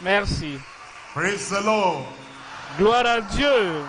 Merci. Praise the Lord. Gloire à Dieu.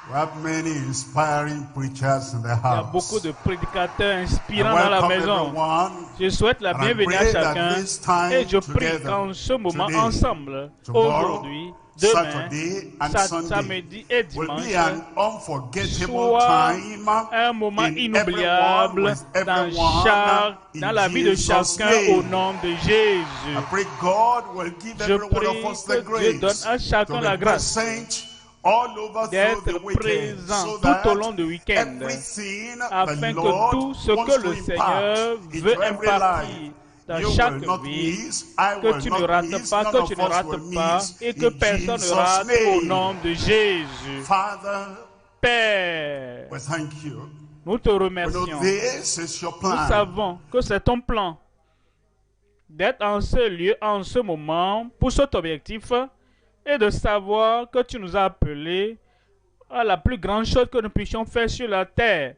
We have many inspiring preachers in the Il y a beaucoup house. de prédicateurs I inspirants dans la welcome maison. everyone. Je souhaite la And I bienvenue à pray that chacun this time et je prie together, qu'en ce moment today, ensemble, tomorrow, aujourd'hui, demain, Saturday and Sunday samedi et will dimanche, be an unforgettable soit time un moment in inoubliable everyone, with dans everyone, dans la vie de Jesus' chacun au name. nom de I Jésus. pray God will give Je every one prie of us the que Dieu donne grace à chacun to la be grâce present all over through the d'être weekend, présent so tout au that long du week-end, everything afin the que Lord tout ce wants que to le Seigneur impart veut into every impartir life, dans you chaque will not vie, miss, I que will tu ne not rates miss, pas, none que of tu ne us rates will pas, miss, et que in personne ne Jesus' rate au name. nom de Jésus. Father, Père, we thank you. nous te We know remercions. this is your Nous plan. savons que c'est ton plan d'être en ce lieu, en ce moment, pour cet objectif, et de savoir que tu nous as appelés à la plus grande chose que nous puissions faire sur la terre.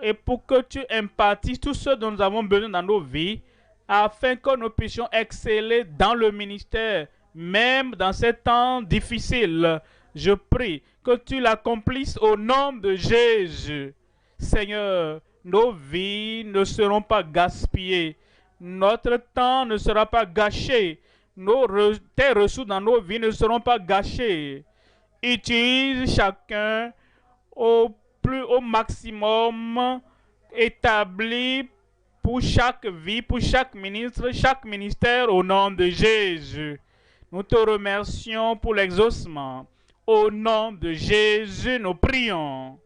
Et pour que tu impartisses tout ce dont nous avons besoin dans nos vies, afin que nous puissions exceller dans le ministère, même dans ces temps difficiles. Je prie que tu l'accomplisses au nom de Jésus. Seigneur, nos vies ne seront pas gaspillées. Notre temps ne sera pas gâché. Tes ressources dans nos vies ne seront pas gâchées. Utilise chacun au maximum établi pour chaque vie, pour chaque ministre, chaque ministère au nom de Jésus. Nous te remercions pour l'exaucement. Au nom de Jésus, nous prions.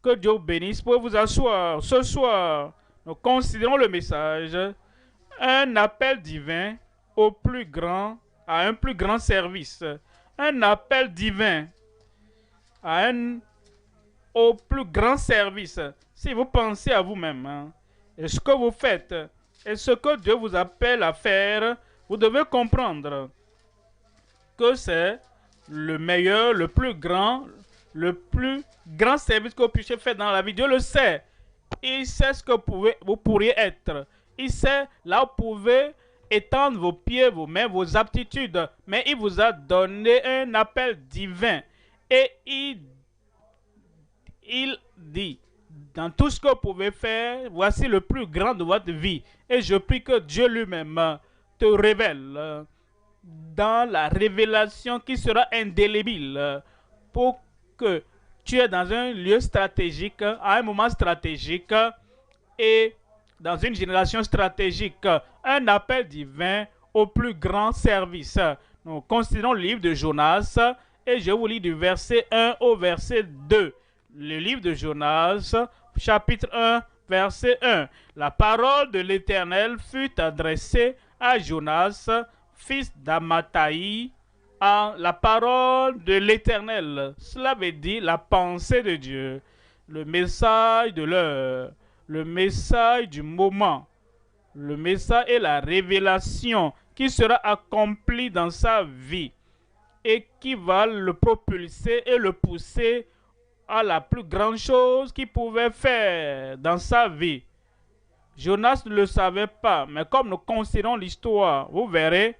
Que Dieu vous bénisse. Pour vous asseoir. Ce soir, nous considérons le message, un appel divin au plus grand, à un plus grand service. Un appel divin au plus grand service. Si vous pensez à vous-même, et ce que vous faites, et ce que Dieu vous appelle à faire, vous devez comprendre que c'est le meilleur, le plus grand service que vous puissiez faire dans la vie. Dieu le sait. Il sait ce que vous pourriez être. Il sait là où vous pouvez étendre vos pieds, vos mains, vos aptitudes. Mais il vous a donné un appel divin. Et il dit, dans tout ce que vous pouvez faire, voici le plus grand de votre vie. Et je prie que Dieu lui-même te révèle dans la révélation qui sera indélébile pour que tu es dans un lieu stratégique, à un moment stratégique et dans une génération stratégique, un appel divin au plus grand service. Nous considérons le livre de Jonas et je vous lis du verset 1 au verset 2. Le livre de Jonas, chapitre 1, verset 1. La parole de l'Éternel fut adressée à Jonas, fils d'Amathaï, en la parole de l'Éternel. Cela veut dire la pensée de Dieu, le message de l'heure, le message du moment, le message et la révélation qui sera accomplie dans sa vie et qui va le propulser et le pousser à la plus grande chose qu'il pouvait faire dans sa vie. Jonas ne le savait pas, mais comme nous considérons l'histoire, vous verrez,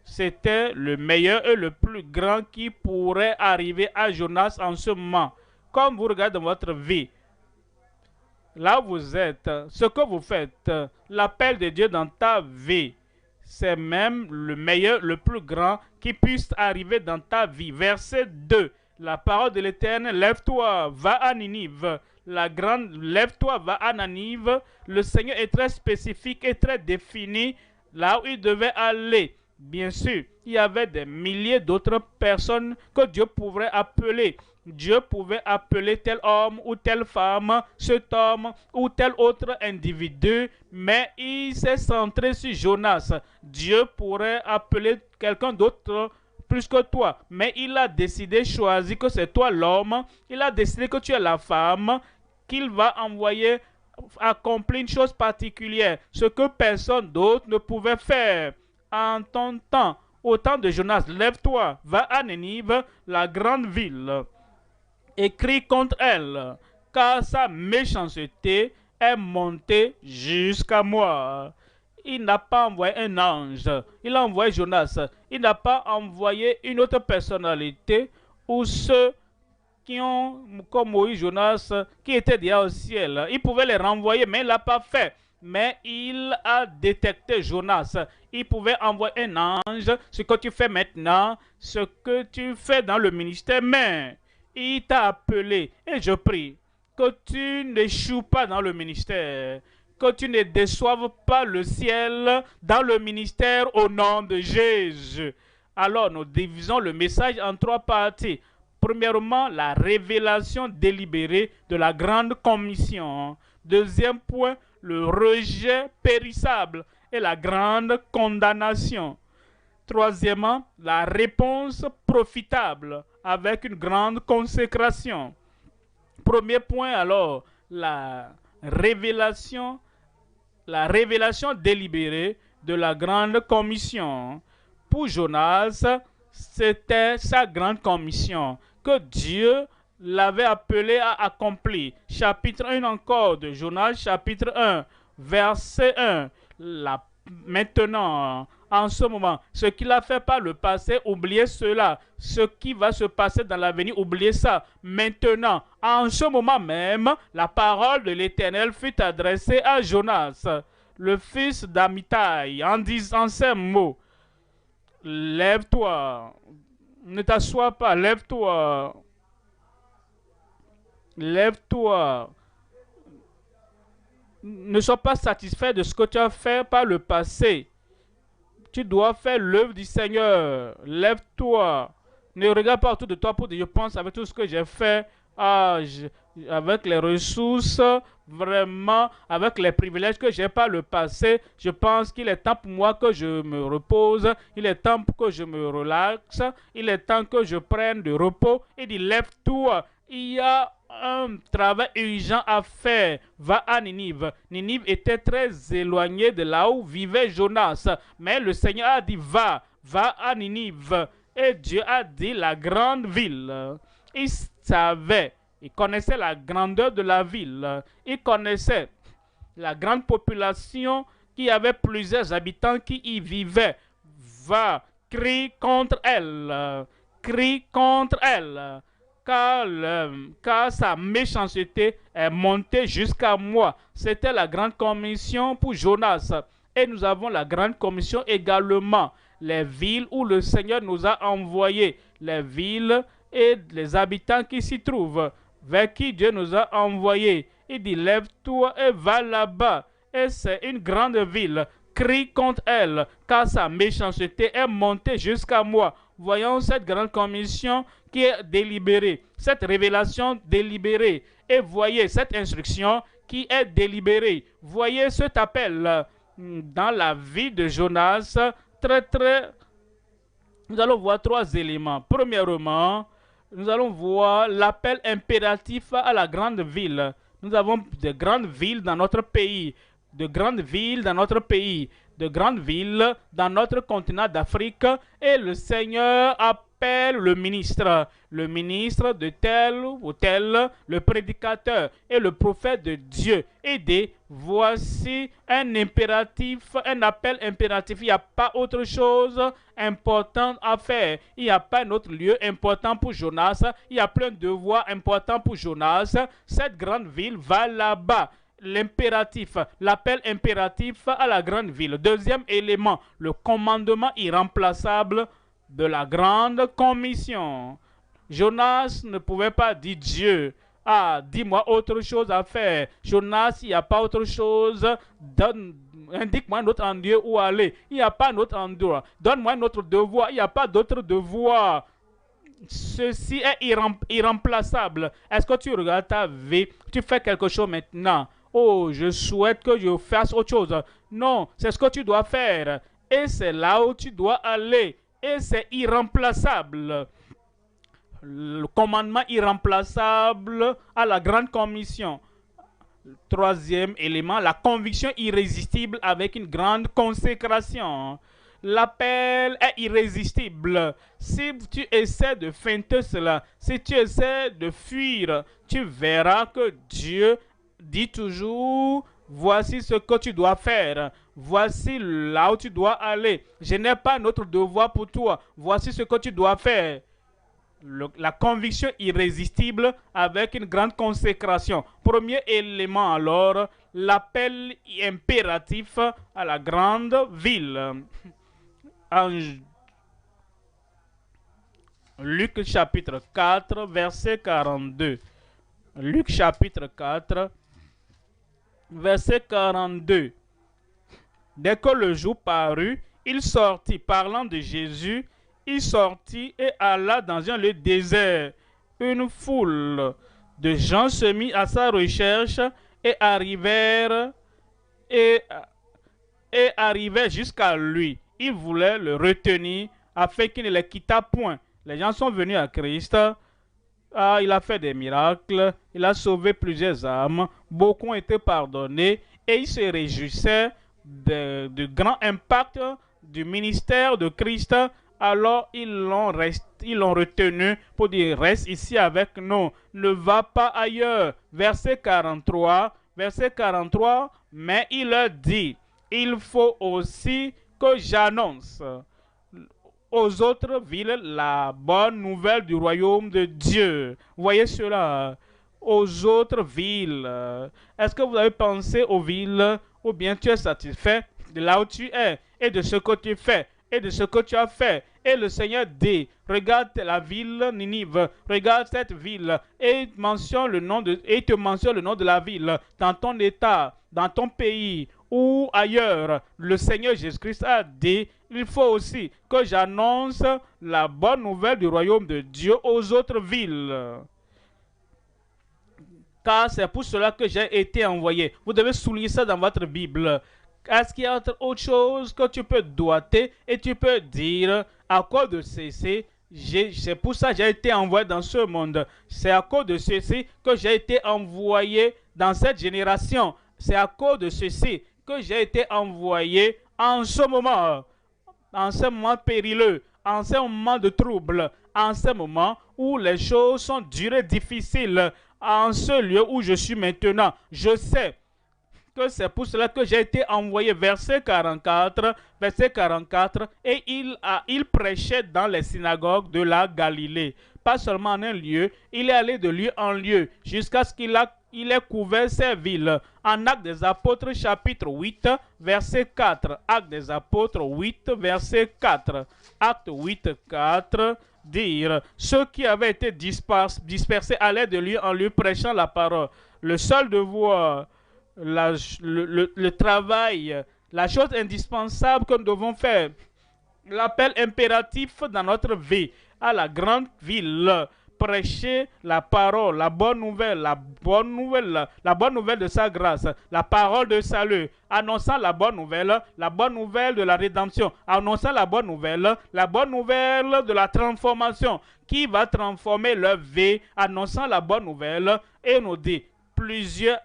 c'était le meilleur et le plus grand qui pourrait arriver à Jonas en ce moment. Comme vous regardez dans votre vie, là où vous êtes, ce que vous faites, l'appel de Dieu dans ta vie, c'est même le meilleur, le plus grand qui puisse arriver dans ta vie. Verset 2. La parole de l'Éternel, lève-toi, va à Ninive. Lève-toi, va à Ninive. Le Seigneur est très spécifique et très défini là où il devait aller. Bien sûr, il y avait des milliers d'autres personnes que Dieu pourrait appeler. Dieu pouvait appeler tel homme ou telle femme, cet homme ou tel autre individu, mais il s'est centré sur Jonas. Dieu pourrait appeler quelqu'un d'autre plus que toi, mais il a décidé, choisi que c'est toi l'homme, il a décidé que tu es la femme, qu'il va envoyer accomplir une chose particulière, ce que personne d'autre ne pouvait faire. En ton temps, au temps de Jonas, lève-toi, va à Ninive, la grande ville, et crie contre elle, car sa méchanceté est montée jusqu'à moi. il n'a pas envoyé un ange, il a envoyé Jonas. Il n'a pas envoyé une autre personnalité ou ceux qui ont, comme Moïse, Jonas, qui étaient déjà au ciel. Il pouvait les renvoyer, mais il ne l'a pas fait. Mais il a détecté Jonas. Il pouvait envoyer un ange, ce que tu fais maintenant, ce que tu fais dans le ministère, mais il t'a appelé. Et je prie que tu n'échoues pas dans le ministère, que tu ne déçoives pas le ciel dans le ministère au nom de Jésus. Alors, nous divisons le message en 3 parties. Premièrement, la révélation délibérée de la grande commission. Deuxième point, le rejet périssable et la grande condamnation. Troisièmement, la réponse profitable avec une grande consécration. Premier point alors, la révélation délibérée de la grande commission. Pour Jonas, c'était sa grande commission que Dieu l'avait appelé à accomplir. Chapitre 1 encore de Jonas, chapitre 1, verset 1. Maintenant, en ce moment, ce qu'il a fait par le passé, oubliez cela. Ce qui va se passer dans l'avenir, oubliez ça. Maintenant, en ce moment même, la parole de l'Éternel fut adressée à Jonas, le fils d'Amittai, en disant ces mots. Lève-toi, ne t'assois pas, lève-toi, lève-toi. Ne sois pas satisfait de ce que tu as fait par le passé. Tu dois faire l'œuvre du Seigneur. Lève-toi. Ne regarde pas autour de toi pour dire, je pense avec tout ce que j'ai fait, avec les ressources, vraiment, avec les privilèges que j'ai par le passé, je pense qu'il est temps pour moi que je me repose. Il est temps pour que je me relaxe. Il est temps que je prenne du repos. Il dit, lève-toi. Il y a un travail urgent à faire. Va à Ninive. Ninive était très éloignée de là où vivait Jonas. Mais le Seigneur a dit, va à Ninive. Et Dieu a dit, la grande ville. Il savait, il connaissait la grandeur de la ville. Il connaissait la grande population qui avait plusieurs habitants qui y vivaient. Va, crie contre elle. Crie contre elle. Car sa méchanceté est montée jusqu'à moi. C'était la grande commission pour Jonas. Et nous avons la grande commission également. Les villes où le Seigneur nous a envoyés. Les villes et les habitants qui s'y trouvent. Vers qui Dieu nous a envoyés. Il dit, lève-toi et va là-bas. Et c'est une grande ville. Crie contre elle, car sa méchanceté est montée jusqu'à moi. Voyons cette grande commission qui est délibérée, cette révélation délibérée. Et voyez cette instruction qui est délibérée. Voyez cet appel dans la vie de Jonas. Nous allons voir 3 éléments. Premièrement, nous allons voir l'appel impératif à la grande ville. Nous avons de grandes villes dans notre pays. De grandes villes dans notre pays, de grandes villes dans notre continent d'Afrique, et le Seigneur appelle le ministre de tel ou tel, le prédicateur et le prophète de Dieu. Et dit, voici un impératif, un appel impératif. Il n'y a pas autre chose importante à faire. Il n'y a pas un autre lieu important pour Jonas. Il y a plein de devoirs importants pour Jonas. Cette grande ville va là-bas. L'impératif, l'appel impératif à la grande ville. Deuxième élément, le commandement irremplaçable de la grande commission. Jonas ne pouvait pas dire Dieu, dis-moi autre chose à faire. Jonas, il n'y a pas autre chose. Indique-moi un autre endroit où aller. Il n'y a pas un autre endroit. Donne-moi un autre devoir. Il n'y a pas d'autre devoir. Ceci est irremplaçable. Est-ce que tu regardes ta vie? Tu fais quelque chose maintenant. Oh, je souhaite que je fasse autre chose. Non, c'est ce que tu dois faire. Et c'est là où tu dois aller. Et c'est irremplaçable. Le commandement irremplaçable à la grande commission. Troisième élément, la conviction irrésistible avec une grande consécration. L'appel est irrésistible. Si tu essaies de feinter cela, si tu essaies de fuir, tu verras que Dieu dit toujours, voici ce que tu dois faire. Voici là où tu dois aller. Je n'ai pas un autre devoir pour toi. Voici ce que tu dois faire. La conviction irrésistible avec une grande consécration. Premier élément alors, l'appel impératif à la grande ville. En Luc chapitre 4, verset 42. Luc chapitre 4, verset 42. Dès que le jour parut, il sortit, parlant de Jésus, il sortit et alla dans un lieu désert. Une foule de gens se mit à sa recherche et arrivèrent jusqu'à lui. Ils voulaient le retenir afin qu'il ne les quittât point. Les gens sont venus à Christ. Il a fait des miracles, il a sauvé plusieurs âmes, beaucoup ont été pardonnés et ils se réjouissaient du grand impact du ministère de Christ. Alors ils l'ont retenu pour dire reste ici avec nous, ne va pas ailleurs. Verset 43, mais il leur dit, il faut aussi que j'annonce aux autres villes la bonne nouvelle du royaume de Dieu. Voyez cela, aux autres villes. Est-ce que vous avez pensé aux villes ou bien tu es satisfait de là où tu es et de ce que tu fais et de ce que tu as fait? Et le Seigneur dit, regarde la ville Ninive, regarde cette ville et te mentionne le nom de la ville dans ton état, dans ton pays ou ailleurs. Le Seigneur Jésus-Christ a dit, il faut aussi que j'annonce la bonne nouvelle du royaume de Dieu aux autres villes. Car c'est pour cela que j'ai été envoyé. Vous devez souligner ça dans votre Bible. Est-ce qu'il y a autre chose que tu peux doiter et tu peux dire à cause de ceci, c'est pour ça que j'ai été envoyé dans ce monde. C'est à cause de ceci que j'ai été envoyé dans cette génération. C'est à cause de ceci que j'ai été envoyé en ce moment périlleux, en ce moment de trouble, en ce moment où les choses sont dures et difficiles, en ce lieu où je suis maintenant. Je sais que c'est pour cela que j'ai été envoyé. Verset 44, et il prêchait dans les synagogues de la Galilée. Pas seulement en un lieu, il est allé de lieu en lieu, jusqu'à ce qu'il ait couvert ces villes. En Actes des Apôtres, chapitre 8, verset 4. Actes des Apôtres 8, verset 4. Acte 8, 4. Dire, ceux qui avaient été dispersés allaient de lieu en lieu prêchant la parole. Le seul devoir, le travail, la chose indispensable que nous devons faire, l'appel impératif dans notre vie à la grande ville, prêcher la parole, la bonne nouvelle de sa grâce, la parole de salut, annonçant la bonne nouvelle de la rédemption, annonçant la bonne nouvelle de la transformation qui va transformer leur vie, annonçant la bonne nouvelle. Et nous dit, plusieurs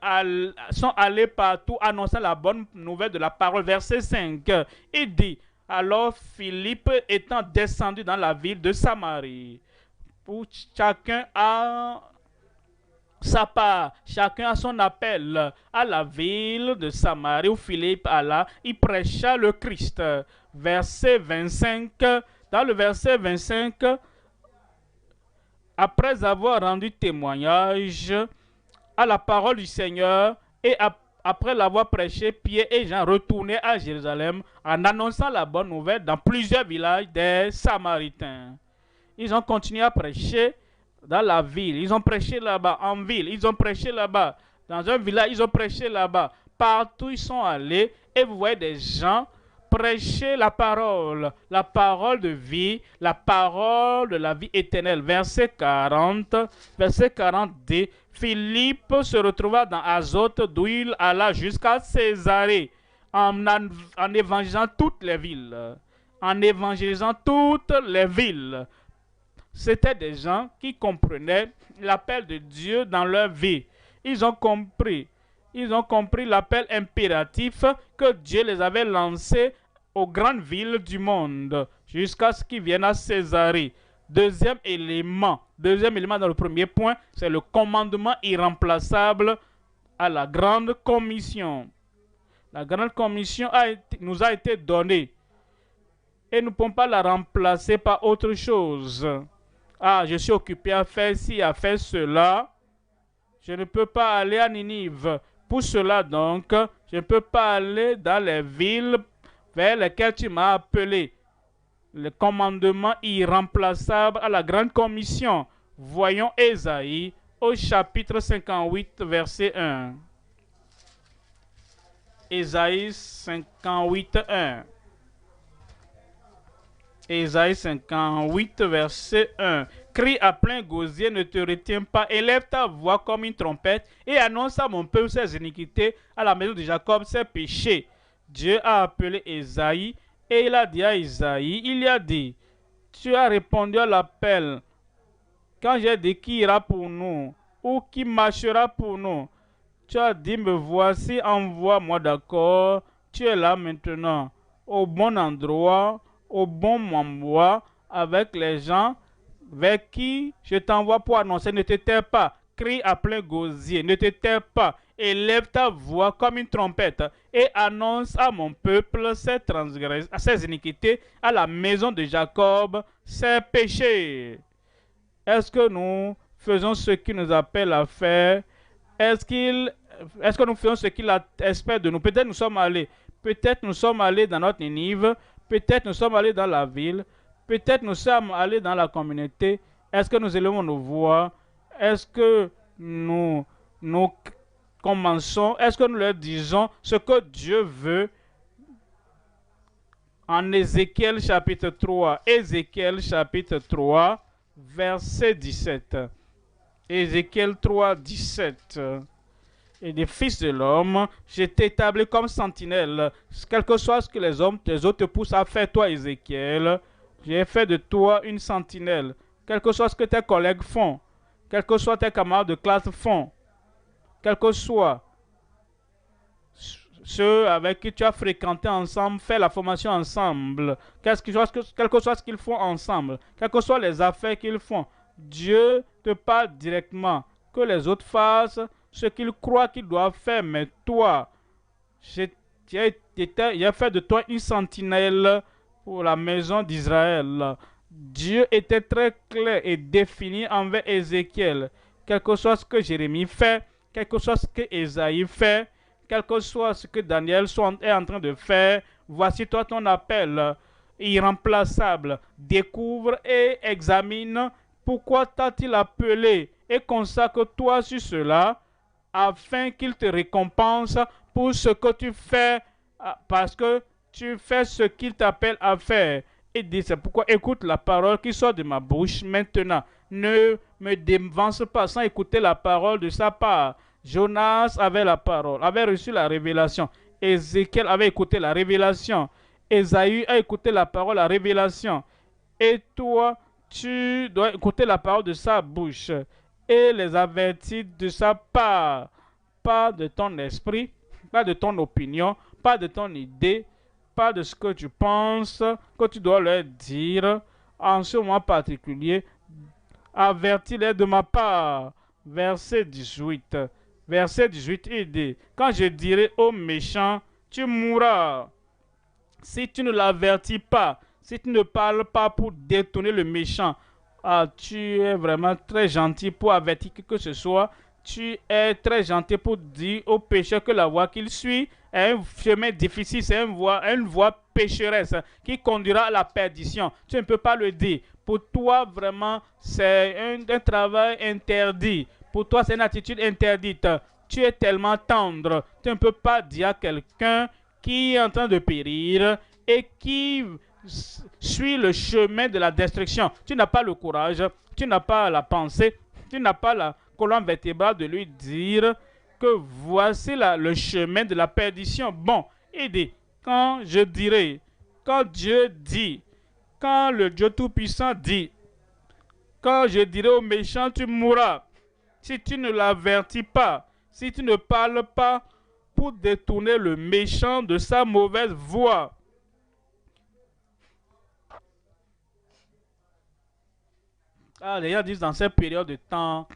sont allés partout annonçant la bonne nouvelle de la parole. Verset 5, il dit, alors Philippe étant descendu dans la ville de Samarie, où chacun a sa part, chacun a son appel, à la ville de Samarie où Philippe alla, il prêcha le Christ. Verset 25, dans le verset 25, après avoir rendu témoignage à la parole du Seigneur et après l'avoir prêché, Pierre et Jean retournaient à Jérusalem en annonçant la bonne nouvelle dans plusieurs villages des Samaritains. Ils ont continué à prêcher dans la ville. Ils ont prêché là-bas, en ville. Ils ont prêché là-bas. Dans un village, ils ont prêché là-bas. Partout, ils sont allés. Et vous voyez des gens prêcher la parole de vie, la parole de la vie éternelle. Verset 40 dit, Philippe se retrouva dans Azote, d'où il alla jusqu'à Césarée, en évangélisant toutes les villes. En évangélisant toutes les villes. C'était des gens qui comprenaient l'appel de Dieu dans leur vie. Ils ont compris l'appel impératif que Dieu les avait lancé aux grandes villes du monde, jusqu'à ce qu'ils viennent à Césarée. Deuxième élément dans le premier point, c'est le commandement irremplaçable à la grande commission. La grande commission nous a été donnée et nous ne pouvons pas la remplacer par autre chose. Ah, je suis occupé à faire ci, à faire cela. Je ne peux pas aller à Ninive. Pour cela donc, je ne peux pas aller dans les villes vers lesquelles tu m'as appelé. Le commandement irremplaçable à la grande commission. Voyons Ésaïe au chapitre 58, verset 1. Ésaïe 58, 1. Ésaïe 58, verset 1. Crie à plein gosier, ne te retiens pas, élève ta voix comme une trompette et annonce à mon peuple ses iniquités, à la maison de Jacob ses péchés. Dieu a appelé Ésaïe et il a dit à Ésaïe, il a dit, tu as répondu à l'appel quand j'ai dit qui ira pour nous ou qui marchera pour nous. Tu as dit, me voici, envoie-moi, d'accord. Tu es là maintenant, au bon endroit, au bon moment, avec les gens vers qui je t'envoie pour annoncer. Ne te tais pas, crie à plein gosier, ne te tais pas, élève ta voix comme une trompette et annonce à mon peuple ses iniquités, à la maison de Jacob ses péchés. Est-ce que nous faisons ce qu'il nous appelle à faire? Est-ce que nous faisons ce qu'il espère de nous? Peut-être nous sommes allés. Peut-être nous sommes allés dans notre Ninive. Peut-être nous sommes allés dans la ville. Peut-être nous sommes allés dans la communauté. Est-ce que nous élevons nos voix? Est-ce que nous commençons? Est-ce que nous leur disons ce que Dieu veut? En Ézéchiel chapitre 3. Ézéchiel chapitre 3, verset 17. Ézéchiel 3, 17. Et des fils de l'homme, je t'établis comme sentinelle. Quel que soit ce que les autres te poussent à faire, toi, Ézéchiel, j'ai fait de toi une sentinelle. Quel que soit ce que tes collègues font, quel que soit tes camarades de classe font, quel que soit ceux avec qui tu as fréquenté ensemble, fait la formation ensemble, quel que soit ce qu'ils font ensemble, quelles que soient les affaires qu'ils font, Dieu te parle directement. Que les autres fassent ce qu'ils croient qu'ils doivent faire, mais toi, j'ai fait de toi une sentinelle pour la maison d'Israël. Dieu était très clair et défini envers Ézéchiel. Quel que soit ce que Jérémie fait, quel que soit ce que Ésaïe fait, quel que soit ce que Daniel est en train de faire, voici toi ton appel irremplaçable. Découvre et examine pourquoi t'a-t-il appelé et consacre-toi sur cela afin qu'il te récompense pour ce que tu fais parce que tu fais ce qu'il t'appelle à faire. Et dit, c'est pourquoi écoute la parole qui sort de ma bouche maintenant. Ne me dévance pas sans écouter la parole de sa part. Jonas avait la parole, avait reçu la révélation. Ézéchiel avait écouté la révélation. Ésaïe a écouté la parole, la révélation. Et toi, tu dois écouter la parole de sa bouche et les avertir de sa part. Pas de ton esprit, pas de ton opinion, pas de ton idée, pas de ce que tu penses, que tu dois leur dire en ce moment particulier. Avertis-les de ma part. Verset 18. Verset 18, il dit, quand je dirai au méchant, tu mourras. Si tu ne l'avertis pas, si tu ne parles pas pour détourner le méchant, tu es vraiment très gentil pour avertir qui que ce soit. Tu es très gentil pour dire au pécheur que la voie qu'il suit est un chemin difficile, c'est une voie pécheresse qui conduira à la perdition. Tu ne peux pas le dire. Pour toi, vraiment, c'est un travail interdit. Pour toi, c'est une attitude interdite. Tu es tellement tendre. Tu ne peux pas dire à quelqu'un qui est en train de périr et qui suit le chemin de la destruction. Tu n'as pas le courage, tu n'as pas la pensée, tu n'as pas la colonne vertébrale de lui dire que voici le chemin de la perdition. Bon, il dit, quand Dieu dit, quand le Dieu Tout-Puissant dit, quand je dirai au méchant, tu mourras, si tu ne l'avertis pas, si tu ne parles pas pour détourner le méchant de sa mauvaise voie. Les gens disent dans cette période de temps,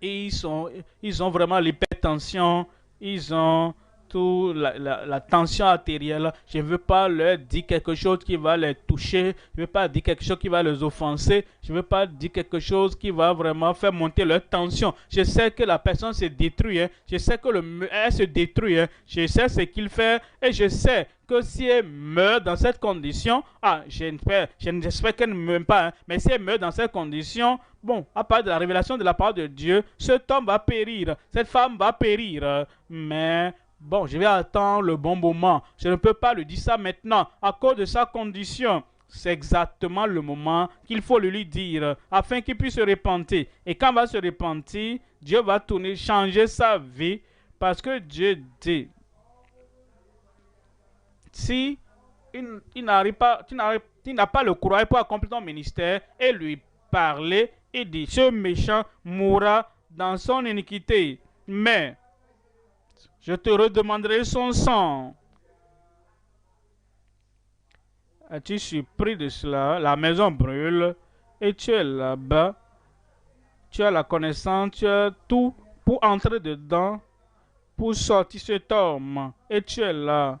ils ont vraiment l'hypertension, ils ont toute la tension artérielle. Je ne veux pas leur dire quelque chose qui va les toucher. Je ne veux pas dire quelque chose qui va les offenser. Je ne veux pas dire quelque chose qui va vraiment faire monter leur tension. Je sais que la personne se détruit. Hein. Je sais que elle se détruit. Hein. Je sais ce qu'il fait. Et je sais que si elle meurt dans cette condition, j'espère qu'elle ne meurt pas, hein, mais si elle meurt dans cette condition, bon, à part de la révélation de la parole de Dieu, cet homme va périr, cette femme va périr, mais bon, je vais attendre le bon moment. Je ne peux pas lui dire ça maintenant à cause de sa condition. C'est exactement le moment qu'il faut lui dire afin qu'il puisse se repentir. Et quand il va se repentir, Dieu va changer sa vie parce que Dieu dit, si il n'arrive pas, tu n'as pas le courage pour accomplir ton ministère et lui parler, il dit, ce méchant mourra dans son iniquité, mais je te redemanderai son sang. As-tu surpris de cela? La maison brûle et tu es là-bas. Tu as la connaissance, tu as tout pour entrer dedans, pour sortir cet homme. Et tu es là.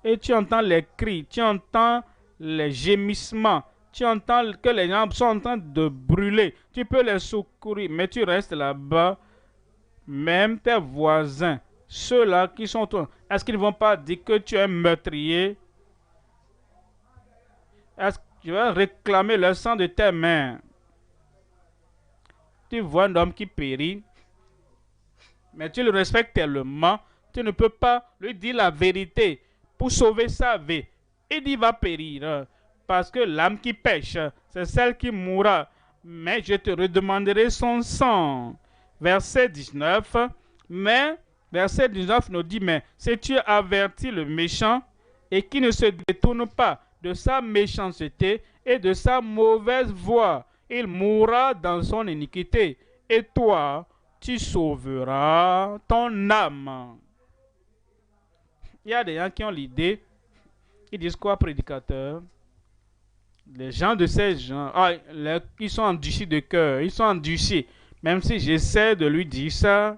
Et tu entends les cris, tu entends les gémissements, tu entends que les gens sont en train de brûler. Tu peux les secourir, mais tu restes là-bas. Même tes voisins, ceux-là qui sont toi, est-ce qu'ils ne vont pas dire que tu es un meurtrier? Est-ce que tu vas réclamer le sang de tes mains? Tu vois un homme qui périt, mais tu le respectes tellement, tu ne peux pas lui dire la vérité pour sauver sa vie. Il dit va périr, parce que l'âme qui pêche, c'est celle qui mourra, mais je te redemanderai son sang. Verset 19, mais verset 19 nous dit, mais si tu avertis le méchant et qui ne se détourne pas de sa méchanceté et de sa mauvaise voie, il mourra dans son iniquité, et toi, tu sauveras ton âme. Il y a des gens qui ont l'idée, ils disent quoi, prédicateur? Les gens de ces gens, ils sont endurcis de cœur, ils sont endurcis. Même si j'essaie de lui dire ça,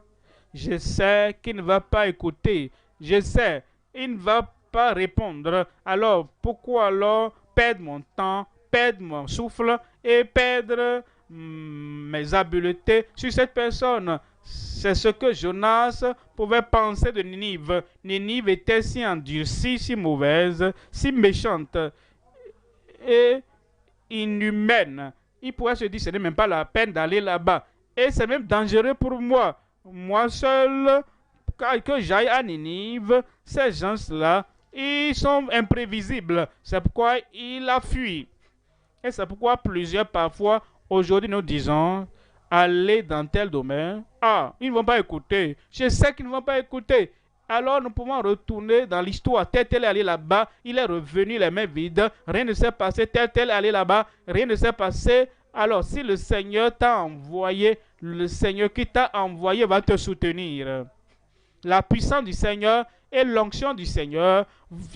je sais qu'il ne va pas écouter. Je sais, il ne va pas répondre. Alors, pourquoi alors perdre mon temps, perdre mon souffle et perdre mes habiletés sur cette personne? C'est ce que Jonas pouvait penser de Ninive. Ninive était si endurcie, si mauvaise, si méchante et inhumaine. Il pourrait se dire, ce n'est même pas la peine d'aller là-bas. Et c'est même dangereux pour moi. Moi seul, que j'aille à Ninive, ces gens-là, ils sont imprévisibles. C'est pourquoi il a fui. Et c'est pourquoi plusieurs, parfois, aujourd'hui, nous disons, allez dans tel domaine. Ils ne vont pas écouter. Je sais qu'ils ne vont pas écouter. Alors nous pouvons retourner dans l'histoire. Tel est allé là-bas, il est revenu les mains vides. Rien ne s'est passé. Tel est allé là-bas, rien ne s'est passé. Alors si le Seigneur t'a envoyé, le Seigneur qui t'a envoyé va te soutenir. La puissance du Seigneur et l'onction du Seigneur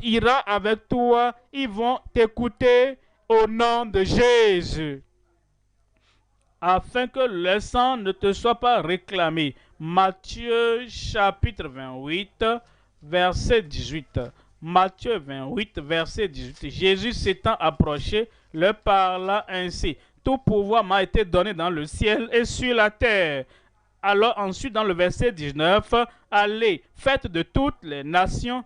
ira avec toi. Ils vont t'écouter au nom de Jésus, afin que le sang ne te soit pas réclamé. Matthieu chapitre 28, verset 18. Matthieu 28, verset 18. Jésus s'étant approché, leur parla ainsi. Tout pouvoir m'a été donné dans le ciel et sur la terre. Alors ensuite dans le verset 19, allez, faites de toutes les nations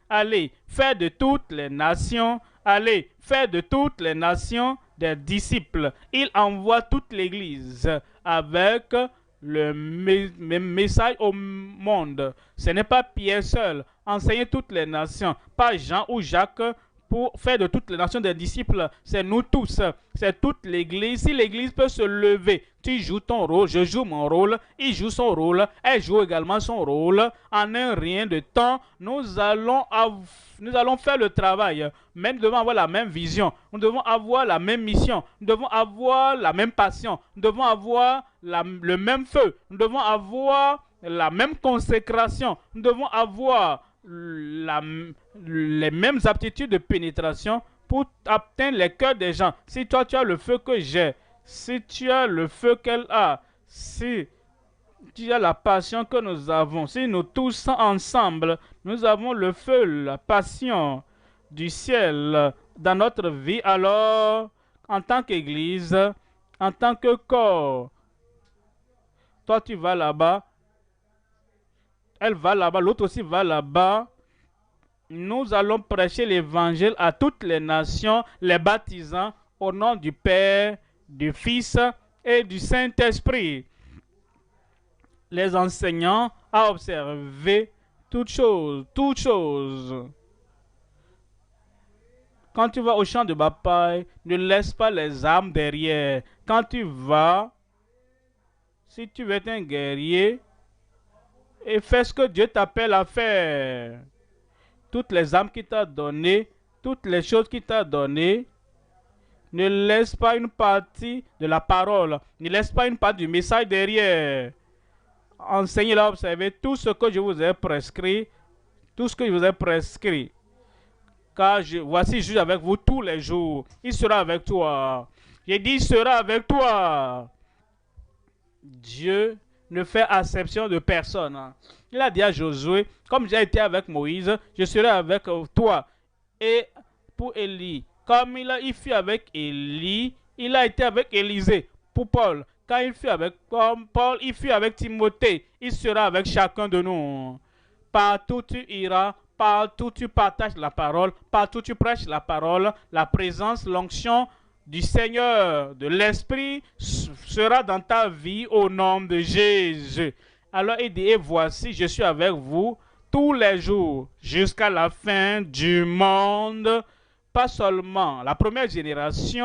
allez, faites de toutes les nations, allez, faites de toutes les nations des disciples. Il envoie toute l'Église avec le message au monde. Ce n'est pas Pierre seul. Enseignez toutes les nations, pas Jean ou Jacques, pour faire de toutes les nations des disciples. C'est nous tous, c'est toute l'Église. Si l'Église peut se lever, tu joues ton rôle, je joue mon rôle, il joue son rôle, elle joue également son rôle. En un rien de temps, nous allons faire le travail. Mais nous devons avoir la même vision, nous devons avoir la même mission, nous devons avoir la même passion, nous devons avoir le même feu, nous devons avoir la même consécration, nous devons avoir les mêmes aptitudes de pénétration pour atteindre les cœurs des gens. Si toi tu as le feu que j'ai, si tu as le feu qu'elle a, si tu as la passion que nous avons, si nous tous ensemble nous avons le feu, la passion du ciel dans notre vie, alors en tant qu'Église, en tant que corps, toi tu vas là-bas, elle va là-bas, l'autre aussi va là-bas. Nous allons prêcher l'évangile à toutes les nations, les baptisant au nom du Père, du Fils et du Saint-Esprit, les enseignants à observer toutes choses, toutes choses. Quand tu vas au champ de bataille, ne laisse pas les armes derrière. Quand tu vas, si tu veux être un guerrier, et fais ce que Dieu t'appelle à faire. Toutes les armes qu'il t'a données, toutes les choses qu'il t'a données, ne laisse pas une partie de la parole, ne laisse pas une partie du message derrière. Enseignez-la, observez tout ce que je vous ai prescrit, tout ce que je vous ai prescrit. Car voici, je suis avec vous tous les jours. Il sera avec toi. J'ai dit, il sera avec toi. Dieu ne fait acception de personne. Il a dit à Josué, comme j'ai été avec Moïse, je serai avec toi. Et pour Élie, comme il fut avec Élie, il a été avec Élisée. Pour Paul, quand il fut avec Paul, il fut avec Timothée. Il sera avec chacun de nous. Partout tu iras, partout tu partages la parole, partout tu prêches la parole, la présence, l'onction du Seigneur, de l'Esprit sera dans ta vie au nom de Jésus. Alors il dit, et voici, je suis avec vous tous les jours jusqu'à la fin du monde. Pas seulement la première génération,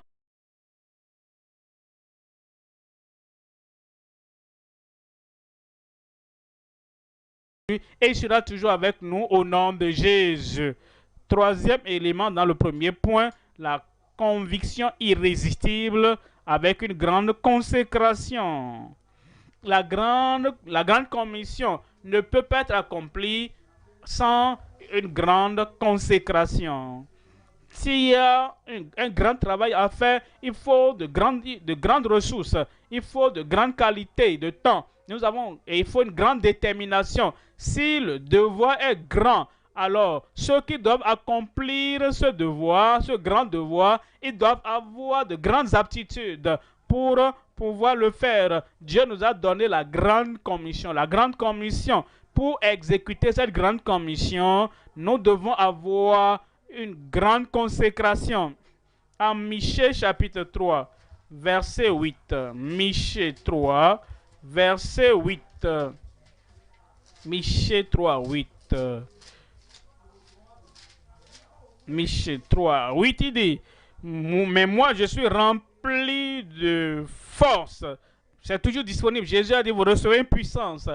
et il sera toujours avec nous au nom de Jésus. Troisième élément dans le premier point, la conviction irrésistible avec une grande consécration. La grande commission ne peut pas être accomplie sans une grande consécration. S'il y a un grand travail à faire, il faut de grandes ressources, il faut de grandes qualités de temps. Et il faut une grande détermination. Si le devoir est grand, alors ceux qui doivent accomplir ce devoir, ce grand devoir, ils doivent avoir de grandes aptitudes pour pouvoir le faire. Dieu nous a donné la grande commission. La grande commission, pour exécuter cette grande commission, nous devons avoir une grande consécration. En Michée chapitre 3, verset 8. Michée 3, verset 8. Michée 3, 8. Michée 3, 8, il dit, mais moi je suis rempli de force. C'est toujours disponible. Jésus a dit, vous recevez une puissance.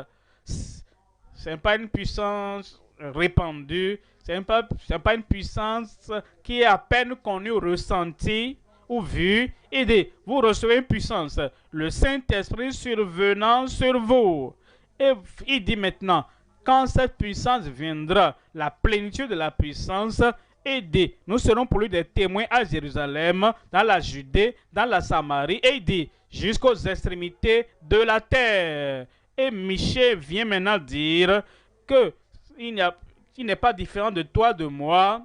Ce n'est pas une puissance répandue. Ce n'est pas une puissance qui est à peine connue, ressentie ou vue. Il dit, vous recevez une puissance. Le Saint-Esprit survenant sur vous. Et il dit maintenant, quand cette puissance viendra, la plénitude de la puissance, et dit, nous serons pour lui des témoins à Jérusalem, dans la Judée, dans la Samarie, et il dit, jusqu'aux extrémités de la terre. Et Michée vient maintenant dire que il n'est pas différent de toi, de moi.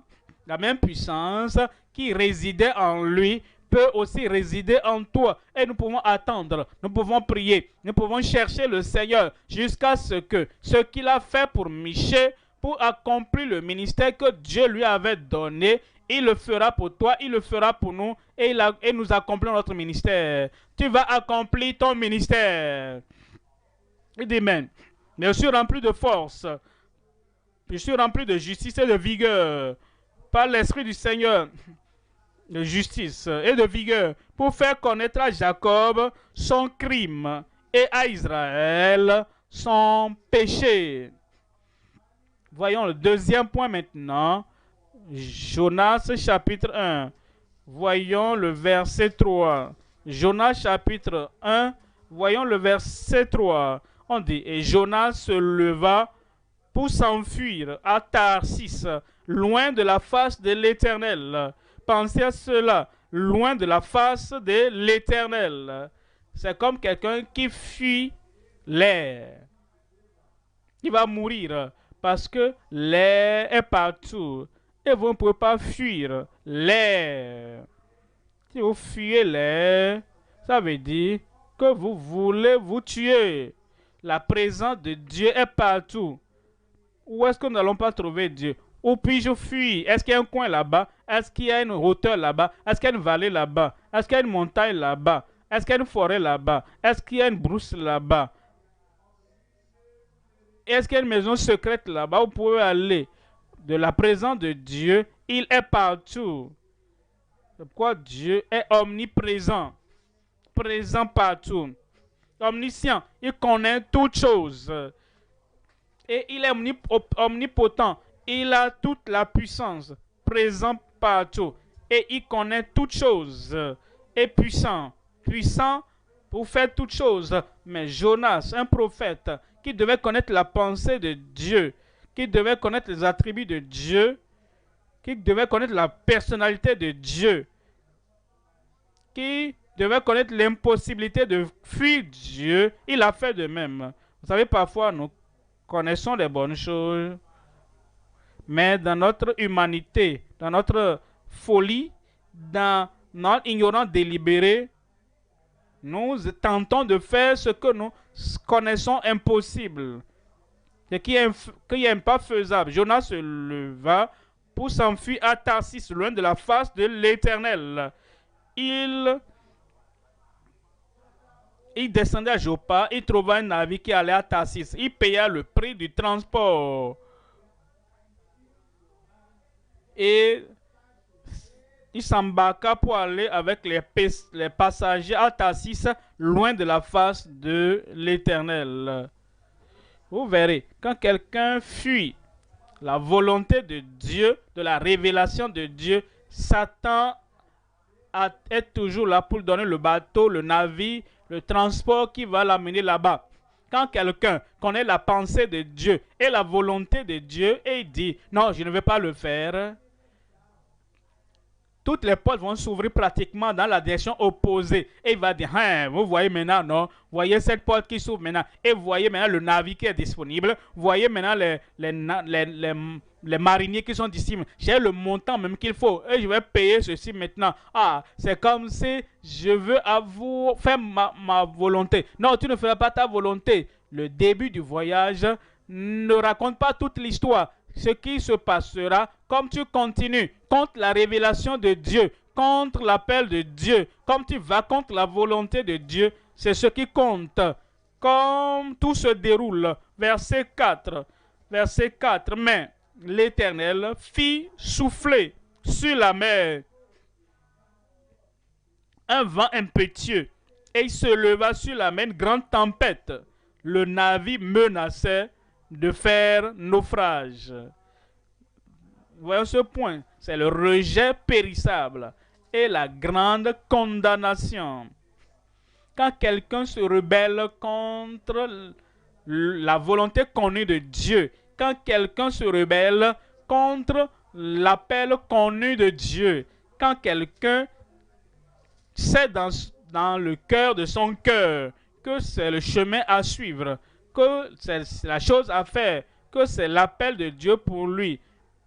La même puissance qui résidait en lui peut aussi résider en toi. Et nous pouvons attendre, nous pouvons prier, nous pouvons chercher le Seigneur jusqu'à ce que ce qu'il a fait pour Michée, pour accomplir le ministère que Dieu lui avait donné, il le fera pour toi, il le fera pour nous, et nous accomplissons notre ministère. Tu vas accomplir ton ministère. Il dit, mais je suis rempli de force, je suis rempli de justice et de vigueur, par l'Esprit du Seigneur, de justice et de vigueur, pour faire connaître à Jacob son crime et à Israël son péché. Voyons le deuxième point maintenant. Jonas chapitre 1. Voyons le verset 3. Jonas chapitre 1. Voyons le verset 3. On dit, et Jonas se leva pour s'enfuir à Tarsis, loin de la face de l'Éternel. Pensez à cela, loin de la face de l'Éternel. C'est comme quelqu'un qui fuit l'air. Il va mourir Parce que l'air est partout. Et vous ne pouvez pas fuir l'air. Si vous fuyez l'air, ça veut dire que vous voulez vous tuer. La présence de Dieu est partout. Où est-ce que nous n'allons pas trouver Dieu? Où puis-je fuir? Est-ce qu'il y a un coin là-bas? Est-ce qu'il y a une hauteur là-bas? Est-ce qu'il y a une vallée là-bas? Est-ce qu'il y a une montagne là-bas? Est-ce qu'il y a une forêt là-bas? Est-ce qu'il y a une brousse là-bas? Est-ce qu'il y a une maison secrète là-bas? Vous pouvez aller. De la présence de Dieu, il est partout. C'est pourquoi Dieu est omniprésent. Présent partout. Omniscient. Il connaît toutes choses. Et il est omnipotent. Il a toute la puissance. Présent partout. Et il connaît toutes choses. Et puissant. Puissant pour faire toutes choses. Mais Jonas, un prophète, qui devait connaître la pensée de Dieu, qui devait connaître les attributs de Dieu, qui devait connaître la personnalité de Dieu, qui devait connaître l'impossibilité de fuir Dieu, il a fait de même. Vous savez, parfois, nous connaissons les bonnes choses, mais dans notre humanité, dans notre folie, dans notre ignorance délibérée, nous tentons de faire ce que nous connaissons impossible, ce qui n'est pas faisable. Jonas se leva pour s'enfuir à Tarsis, loin de la face de l'Éternel. Il descendait à Joppa, il trouva un navire qui allait à Tarsis. Il paya le prix du transport. Et il s'embarqua pour aller avec les passagers à Tarsis, loin de la face de l'Éternel. Vous verrez, quand quelqu'un fuit la volonté de Dieu, de la révélation de Dieu, Satan est toujours là pour donner le bateau, le navire, le transport qui va l'amener là-bas. Quand quelqu'un connaît la pensée de Dieu et la volonté de Dieu et il dit « Non, je ne vais pas le faire », toutes les portes vont s'ouvrir pratiquement dans la direction opposée. Et il va dire, vous voyez maintenant, non? Vous voyez cette porte qui s'ouvre maintenant. Et vous voyez maintenant le navire qui est disponible. Vous voyez maintenant les mariniers qui sont disponibles. J'ai le montant même qu'il faut. Et je vais payer ceci maintenant. Ah, c'est comme si je veux faire ma volonté. Non, tu ne feras pas ta volonté. Le début du voyage ne raconte pas toute l'histoire. Ce qui se passera, comme tu continues contre la révélation de Dieu, contre l'appel de Dieu, comme tu vas contre la volonté de Dieu, c'est ce qui compte. Comme tout se déroule. Verset 4. Verset 4. Mais l'Éternel fit souffler sur la mer un vent impétueux, et il se leva sur la mer une grande tempête. Le navire menaçait de faire naufrage. Voyons ce point, c'est le rejet périssable et la grande condamnation. Quand quelqu'un se rebelle contre la volonté connue de Dieu, quand quelqu'un se rebelle contre l'appel connu de Dieu, quand quelqu'un sait dans le cœur de son cœur que c'est le chemin à suivre, que c'est la chose à faire, que c'est l'appel de Dieu pour lui,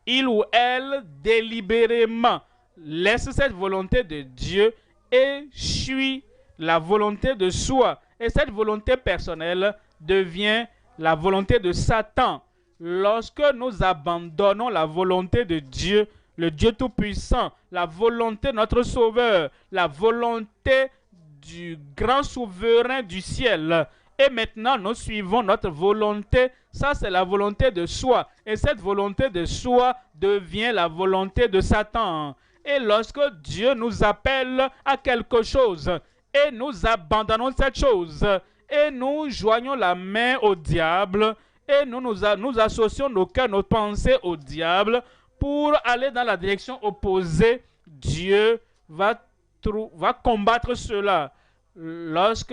il ou elle délibérément laisse cette volonté de Dieu et suit la volonté de soi. Et cette volonté personnelle devient la volonté de Satan. Lorsque nous abandonnons la volonté de Dieu, le Dieu Tout-Puissant, la volonté de notre Sauveur, la volonté du grand souverain du ciel, et maintenant nous suivons notre volonté, ça c'est la volonté de soi. Et cette volonté de soi devient la volonté de Satan. Et lorsque Dieu nous appelle à quelque chose, et nous abandonnons cette chose, et nous joignons la main au diable, et nous associons nos cœurs, nos pensées au diable, pour aller dans la direction opposée, Dieu va combattre cela. Lorsque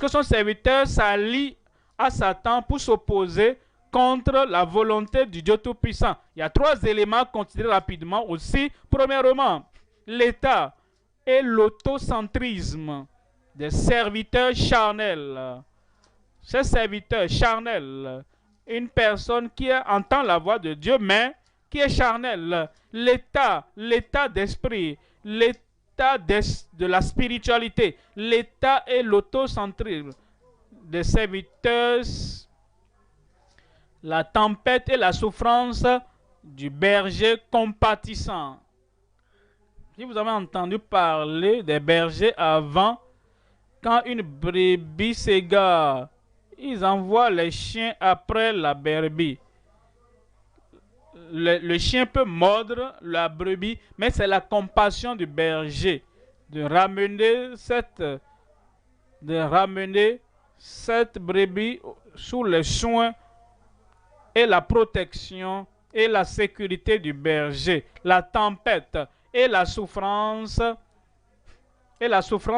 son serviteur s'allie à Satan pour s'opposer contre la volonté du Dieu Tout-Puissant. Il y a 3 éléments à considérer rapidement aussi. Premièrement, l'état et l'autocentrisme des serviteurs charnels. ce serviteur charnel, une personne qui entend la voix de Dieu, mais qui est charnel. L'état d'esprit, l'état de la spiritualité, l'état et l'autocentrisme des serviteurs, la tempête et la souffrance du berger compatissant. Si vous avez entendu parler des bergers avant, quand une brebis s'égare, ils envoient les chiens après la brebis. Le chien peut mordre la brebis, mais c'est la compassion du berger de ramener cette brebis sous les soins et la protection et la sécurité du berger. La tempête et la souffrance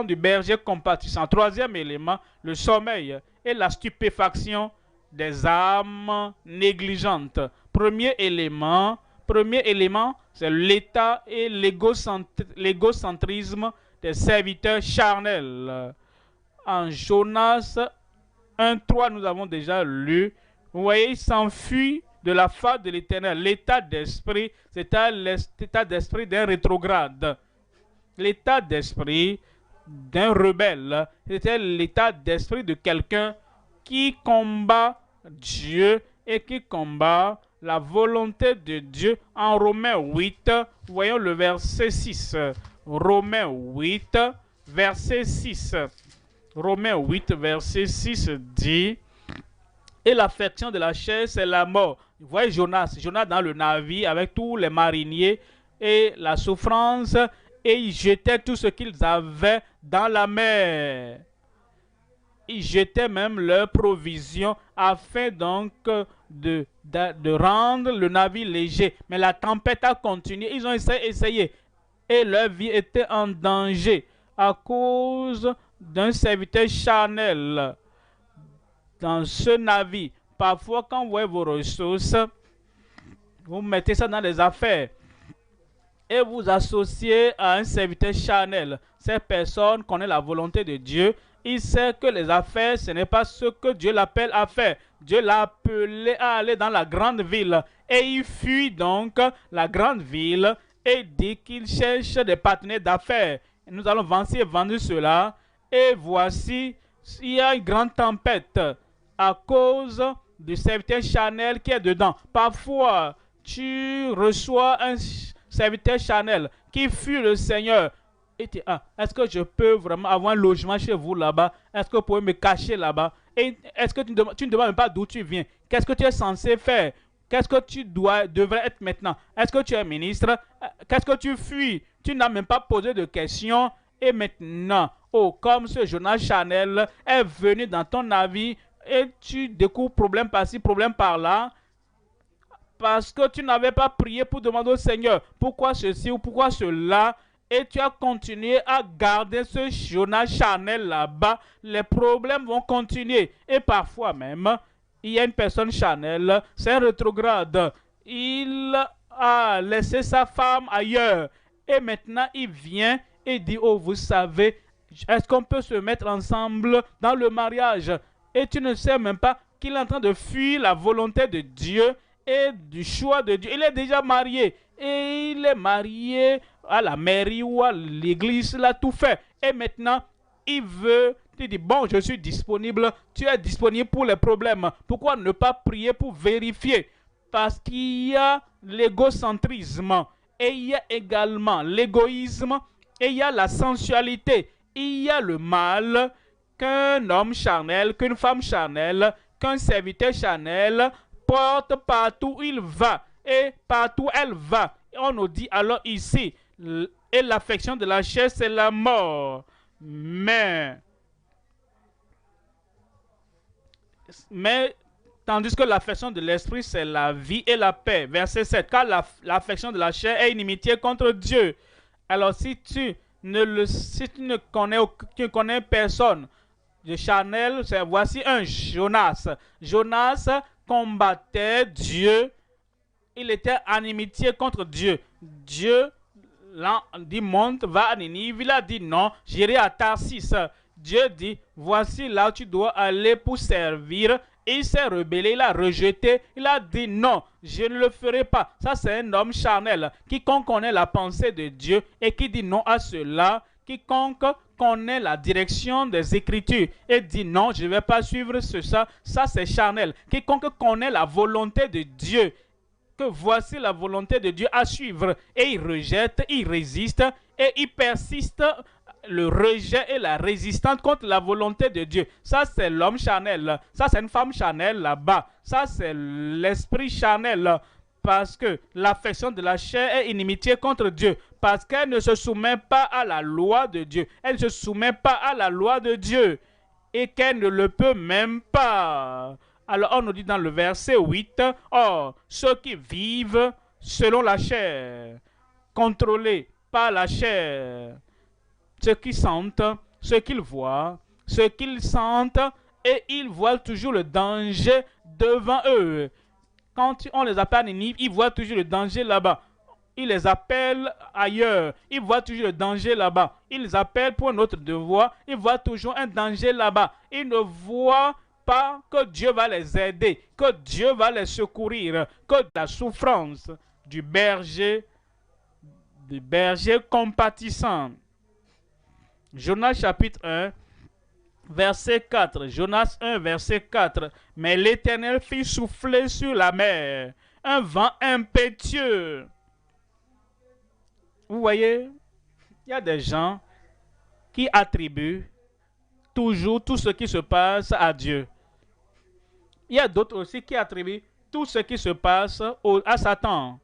du berger compatissant. Troisième élément, le sommeil et la stupéfaction des âmes négligentes. Premier élément, c'est l'état et l'égocentrisme des serviteurs charnels. En Jonas 1:3, nous avons déjà lu. Vous voyez, il s'enfuit de la face de l'Éternel. L'état d'esprit, c'était l'état d'esprit d'un rétrograde. L'état d'esprit d'un rebelle, c'était l'état d'esprit de quelqu'un qui combat Dieu et qui combat la volonté de Dieu. En Romains 8, voyons le verset 6. Romains 8, verset 6. Romains 8, verset 6 dit: et l'affection de la chair, c'est la mort. Vous voyez Jonas dans le navire avec tous les mariniers et la souffrance, et ils jetaient tout ce qu'ils avaient dans la mer. Ils jetaient même leurs provisions afin donc de rendre le navire léger. Mais la tempête a continué. Ils ont essayé et leur vie était en danger à cause d'un serviteur charnel dans ce navire. Parfois, quand vous voyez vos ressources, vous mettez ça dans les affaires et vous associez à un serviteur charnel. Cette personne connaît la volonté de Dieu. Il sait que les affaires, ce n'est pas ce que Dieu l'appelle à faire. Dieu l'a appelé à aller dans la grande ville. Et il fuit donc la grande ville et dit qu'il cherche des partenaires d'affaires. Nous allons vendre cela. Et voici, il y a une grande tempête à cause du serviteur charnel qui est dedans. Parfois, tu reçois un serviteur charnel qui fuit le Seigneur. Et tu dis, est-ce que je peux vraiment avoir un logement chez vous là-bas? Est-ce que vous pouvez me cacher là-bas? Et est-ce que tu ne demandes même pas d'où tu viens? Qu'est-ce que tu es censé faire? Qu'est-ce que tu devrais être maintenant? Est-ce que tu es ministre? Qu'est-ce que tu fuis? Tu n'as même pas posé de questions. Et maintenant, comme ce Jonas charnel est venu dans ton avis et tu découvres problème par-ci, problème par-là, parce que tu n'avais pas prié pour demander au Seigneur pourquoi ceci ou pourquoi cela, et tu as continué à garder ce Jonas charnel là-bas, les problèmes vont continuer. Et parfois même, il y a une personne charnelle, c'est un rétrograde. Il a laissé sa femme ailleurs. Et maintenant, il vient et dit, oh, vous savez, est-ce qu'on peut se mettre ensemble dans le mariage? Et tu ne sais même pas qu'il est en train de fuir la volonté de Dieu et du choix de Dieu. Il est déjà marié. Et il est marié à la mairie ou à l'église, il a tout fait. Et maintenant, il veut, tu dis, bon, je suis disponible, tu es disponible pour les problèmes. Pourquoi ne pas prier pour vérifier? Parce qu'il y a l'égocentrisme, et il y a également l'égoïsme, et il y a la sensualité, il y a le mal qu'un homme charnel, qu'une femme charnelle, qu'un serviteur charnel porte partout où il va. Et partout elle va. Et on nous dit alors ici, et l'affection de la chair, c'est la mort. Mais tandis que l'affection de l'esprit, c'est la vie et la paix. Verset 7. Car l'affection de la chair est inimitié contre Dieu. Alors si tu ne connais personne de charnel, voici un Jonas. Jonas combattait Dieu. Il était en inimitié contre Dieu. Dieu dit monte, va à Ninive. Il a dit non, j'irai à Tarsis. Dieu dit, voici là où tu dois aller pour servir. Il s'est rebellé, il a rejeté, il a dit non, je ne le ferai pas. Ça, c'est un homme charnel. Quiconque connaît la pensée de Dieu et qui dit non à cela, quiconque connaît la direction des Écritures et dit non, je ne vais pas suivre ça, ça c'est charnel. Quiconque connaît la volonté de Dieu, que voici la volonté de Dieu à suivre, et il rejette, il résiste, et il persiste, le rejet et la résistance contre la volonté de Dieu. Ça, c'est l'homme charnel. Ça, c'est une femme charnelle là-bas. Ça, c'est l'esprit charnel. Parce que l'affection de la chair est inimitié contre Dieu. Parce qu'elle ne se soumet pas à la loi de Dieu. Elle ne se soumet pas à la loi de Dieu. Et qu'elle ne le peut même pas. Alors, on nous dit dans le verset 8, « Or, ceux qui vivent selon la chair, contrôlés par la chair, ceux qui sentent, ceux qu'ils voient, ceux qu'ils sentent, et ils voient toujours le danger devant eux. » Quand on les appelle à Ninive, ils voient toujours le danger là-bas. Ils les appellent ailleurs, ils voient toujours le danger là-bas. Ils les appellent pour un autre devoir, ils voient toujours un danger là-bas. Ils ne voient pas que Dieu va les aider, que Dieu va les secourir, que la souffrance du berger compatissant. Jonas chapitre 1, verset 4. Jonas 1, verset 4. Mais l'Éternel fit souffler sur la mer un vent impétueux. Vous voyez, il y a des gens qui attribuent toujours tout ce qui se passe à Dieu. Il y a d'autres aussi qui attribuent tout ce qui se passe à Satan.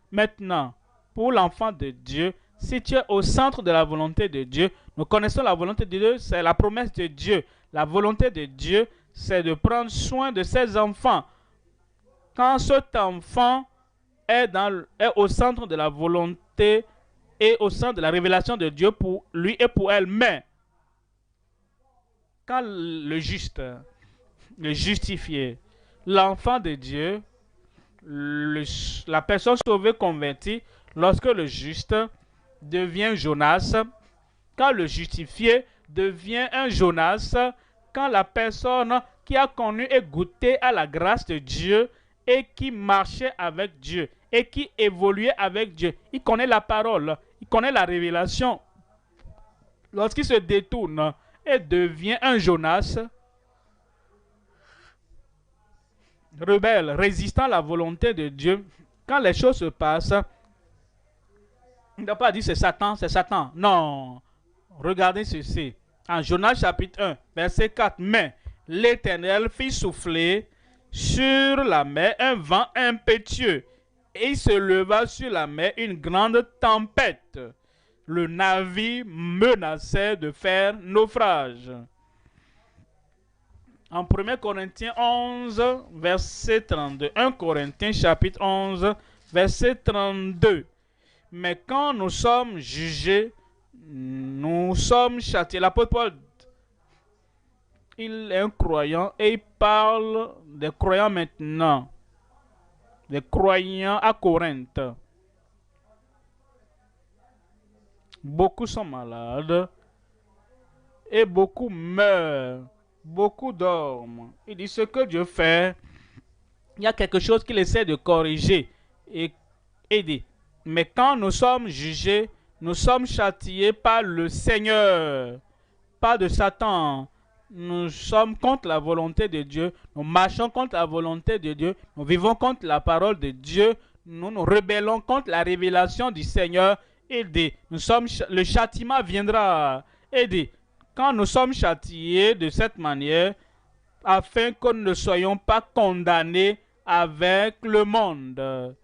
Maintenant, pour l'enfant de Dieu, si tu es au centre de la volonté de Dieu, nous connaissons la volonté de Dieu, c'est la promesse de Dieu. La volonté de Dieu, c'est de prendre soin de ses enfants. Quand cet enfant est au centre de la volonté et au centre de la révélation de Dieu pour lui et pour elle, mais quand le juste, le justifié, l'enfant de Dieu, la personne sauvée convertie, lorsque le juste devient Jonas, quand le justifié devient un Jonas, quand la personne qui a connu et goûté à la grâce de Dieu et qui marchait avec Dieu et qui évoluait avec Dieu, il connaît la parole, il connaît la révélation. Lorsqu'il se détourne et devient un Jonas, rebelle, résistant à la volonté de Dieu, quand les choses se passent, il ne doit pas dire c'est Satan, c'est Satan. Non. Regardez ceci. En Jonas chapitre 1, verset 4. Mais l'Éternel fit souffler sur la mer un vent impétueux, et il se leva sur la mer une grande tempête. Le navire menaçait de faire naufrage. En 1 Corinthiens 11, verset 32. 1 Corinthiens chapitre 11, verset 32. Mais quand nous sommes jugés, nous sommes châtiés. L'apôtre Paul, il est un croyant et il parle des croyants maintenant. Des croyants à Corinthe. Beaucoup sont malades et beaucoup meurent. Beaucoup dorment. Il dit ce que Dieu fait, il y a quelque chose qu'il essaie de corriger. Et il dit, mais quand nous sommes jugés, nous sommes châtiés par le Seigneur, pas de Satan. Nous sommes contre la volonté de Dieu, nous marchons contre la volonté de Dieu, nous vivons contre la parole de Dieu, nous nous rebellons contre la révélation du Seigneur. Il dit, le châtiment viendra. Il dit, quand nous sommes châtiés de cette manière, afin que nous ne soyons pas condamnés avec le monde.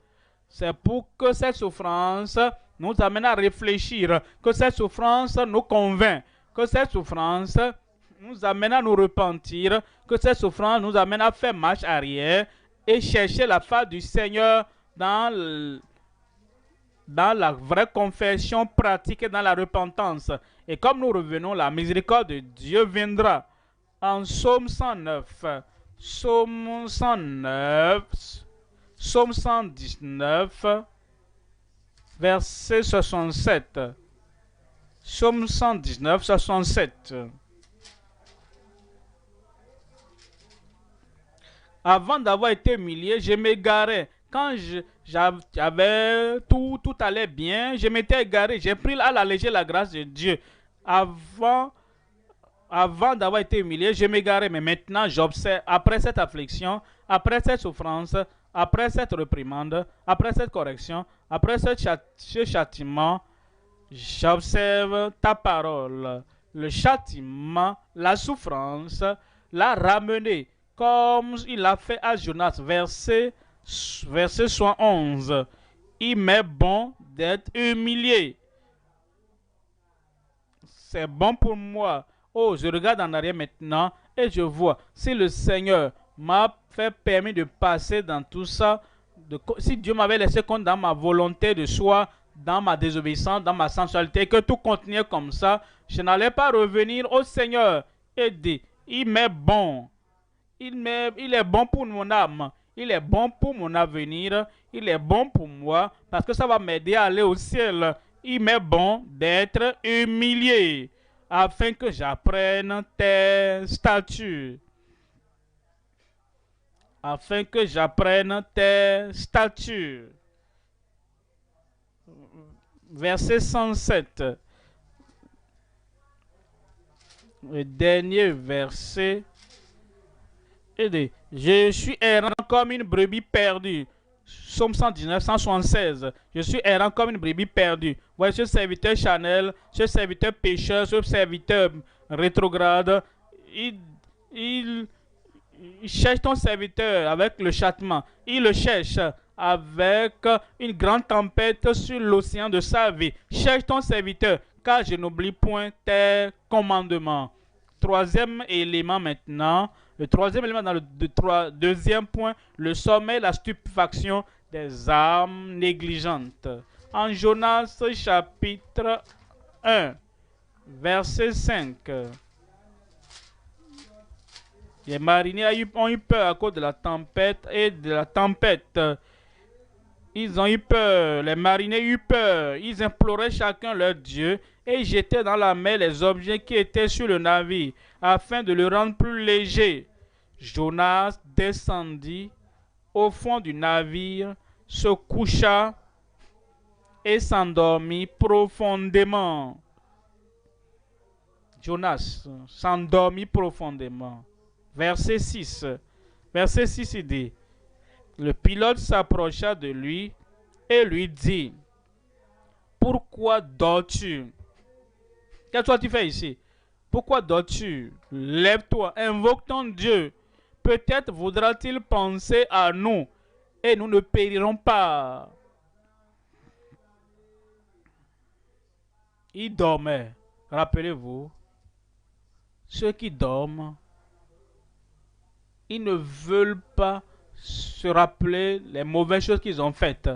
C'est pour que cette souffrance nous amène à réfléchir, que cette souffrance nous convainc, que cette souffrance nous amène à nous repentir, que cette souffrance nous amène à faire marche arrière et chercher la face du Seigneur dans la vraie confession pratique et dans la repentance. Et comme nous revenons, la miséricorde de Dieu viendra. En Psaume 109, Psaume 109, Psaume 119, verset 67. Psaume 119, 67. Avant d'avoir été humilié, je m'égarais. Quand j'avais tout allait bien, je m'étais égaré. J'ai pris à la légère la grâce de Dieu. Avant, avant d'avoir été humilié, je m'égarais. Mais maintenant, j'observe, après cette affliction, après cette souffrance, après cette réprimande, après cette correction, après ce châtiment, j'observe ta parole. Le châtiment, la souffrance, l'a ramené comme il l'a fait à Jonas. Verset 71. Il m'est bon d'être humilié. C'est bon pour moi. Oh, je regarde en arrière maintenant et je vois si le Seigneur m'a permis de passer dans tout ça, si Dieu m'avait laissé compte dans ma volonté de soi, dans ma désobéissance, dans ma sensualité, que tout continuait comme ça, je n'allais pas revenir au Seigneur et dire, il m'est bon. Il est bon pour mon âme. Il est bon pour mon avenir. Il est bon pour moi parce que ça va m'aider à aller au ciel. Il m'est bon d'être humilié afin que j'apprenne tes statuts. Afin que j'apprenne tes statuts. Verset 107. Le dernier verset. Et dit, je suis errant comme une brebis perdue. Somme 119, 176. Je suis errant comme une brebis perdue. Voici ce serviteur charnel, ce serviteur pécheur, ce serviteur rétrograde. Il cherche ton serviteur avec le châtiment. Il le cherche avec une grande tempête sur l'océan de sa vie. Cherche ton serviteur, car je n'oublie point tes commandements. Troisième élément maintenant. Le troisième élément dans le deuxième point, le sommeil, la stupéfaction des âmes négligentes. En Jonas chapitre 1, verset 5. Les mariniers ont eu peur à cause de la tempête et de la tempête. Ils ont eu peur, les mariniers ont eu peur. Ils imploraient chacun leur Dieu et jetaient dans la mer les objets qui étaient sur le navire afin de le rendre plus léger. Jonas descendit au fond du navire, se coucha et s'endormit profondément. Jonas s'endormit profondément. Verset 6. Verset 6, il dit, le pilote s'approcha de lui et lui dit, pourquoi dors-tu? Qu'est-ce que tu fais ici? Pourquoi dors-tu? Lève-toi, invoque ton Dieu. Peut-être voudra-t-il penser à nous et nous ne périrons pas. Il dormait. Rappelez-vous, ceux qui dorment, ils ne veulent pas se rappeler les mauvaises choses qu'ils ont faites.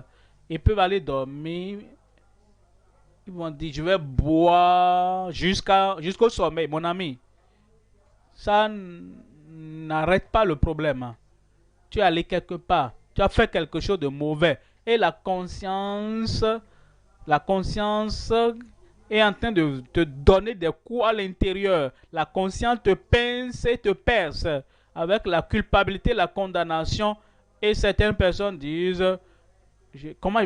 Ils peuvent aller dormir. Ils vont dire, je vais boire jusqu'au sommeil, mon ami. Ça n'arrête pas le problème. Tu es allé quelque part. Tu as fait quelque chose de mauvais. Et la conscience est en train de te donner des coups à l'intérieur. La conscience te pince et te perce avec la culpabilité, la condamnation. Et certaines personnes disent, comment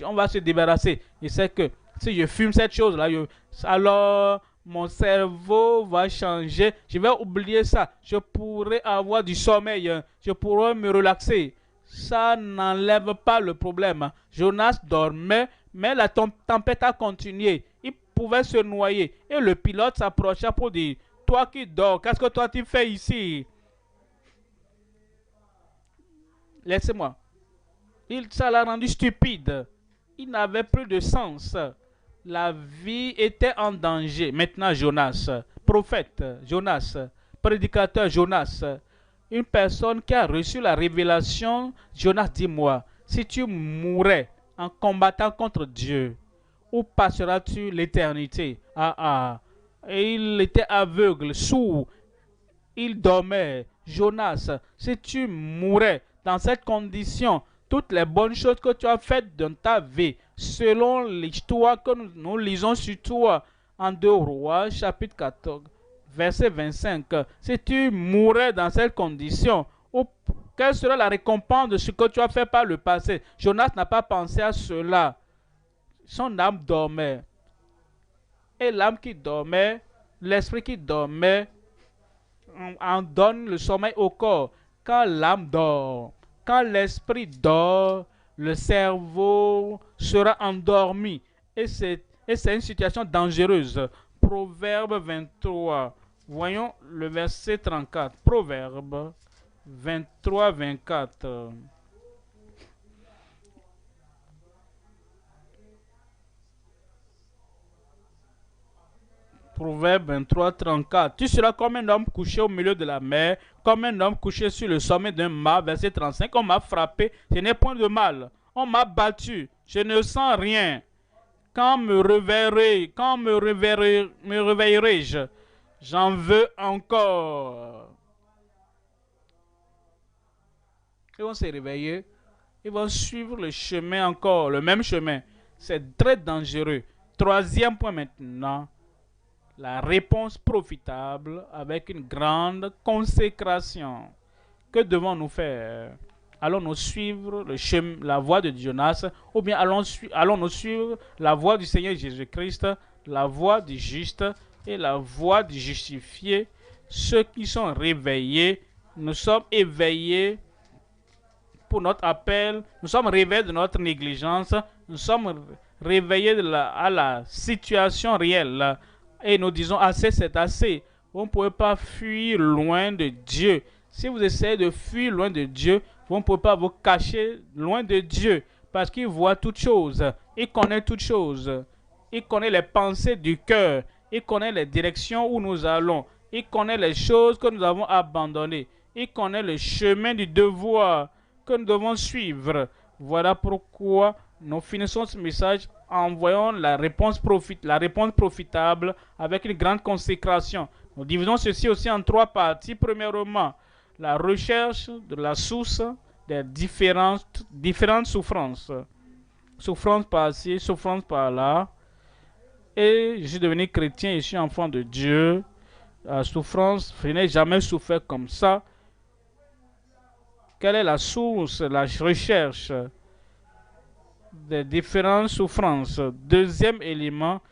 on va se débarrasser? Je sais que si je fume cette chose-là, alors mon cerveau va changer. Je vais oublier ça. Je pourrais avoir du sommeil. Je pourrais me relaxer. Ça n'enlève pas le problème. Jonas dormait, mais la tempête a continué. Il pouvait se noyer. Et le pilote s'approcha pour dire, toi qui dors, qu'est-ce que toi tu fais ici? Laissez-moi. Ça l'a rendu stupide. Il n'avait plus de sens. La vie était en danger. Maintenant, Jonas, prophète Jonas, prédicateur Jonas, une personne qui a reçu la révélation, Jonas, dis-moi, si tu mourais en combattant contre Dieu, où passeras-tu l'éternité? Et il était aveugle, sourd, il dormait. Jonas, si tu mourais dans cette condition, toutes les bonnes choses que tu as faites dans ta vie, selon l'histoire que nous lisons sur toi en 2 Rois, chapitre 14, verset 25. Si tu mourais dans cette condition, Ou quelle sera la récompense de ce que tu as fait par le passé? Jonas n'a pas pensé à cela. Son âme dormait. Et l'âme qui dormait, l'esprit qui dormait, en donne le sommeil au corps. Quand l'âme dort, quand l'esprit dort, le cerveau sera endormi. Et c'est une situation dangereuse. Proverbe 23. Voyons le verset 34. Proverbe 23, 24. Proverbe 23, 34. Tu seras comme un homme couché au milieu de la mer, comme un homme couché sur le sommet d'un mât. Verset 35. On m'a frappé, je n'ai point de mal. On m'a battu, je ne sens rien. Quand me réveillerai-je? J'en veux encore. Ils vont se réveiller, ils vont suivre le chemin encore, le même chemin. C'est très dangereux. Troisième point maintenant. La réponse profitable avec une grande consécration. Que devons-nous faire? Allons-nous suivre la voie de Jonas ou bien allons-nous suivre la voie du Seigneur Jésus-Christ, la voie du juste et la voie du justifié? Ceux qui sont réveillés, nous sommes éveillés pour notre appel, nous sommes réveillés de notre négligence, nous sommes réveillés à la situation réelle. Et nous disons assez, c'est assez. Vous ne pouvez pas fuir loin de Dieu. Si vous essayez de fuir loin de Dieu, vous ne pouvez pas vous cacher loin de Dieu. Parce qu'il voit toutes choses. Il connaît toutes choses. Il connaît les pensées du cœur. Il connaît les directions où nous allons. Il connaît les choses que nous avons abandonnées. Il connaît le chemin du devoir que nous devons suivre. Voilà pourquoi nous finissons ce message en voyant la réponse profitable avec une grande consécration. Nous divisons ceci aussi en trois parties. Premièrement, la recherche de la source des différentes souffrances. Souffrance par-ci, souffrance par-là. Et je suis devenu chrétien, je suis enfant de Dieu. La souffrance, je n'ai jamais souffert comme ça. Quelle est la source, la recherche des différentes souffrances? Deuxième élément,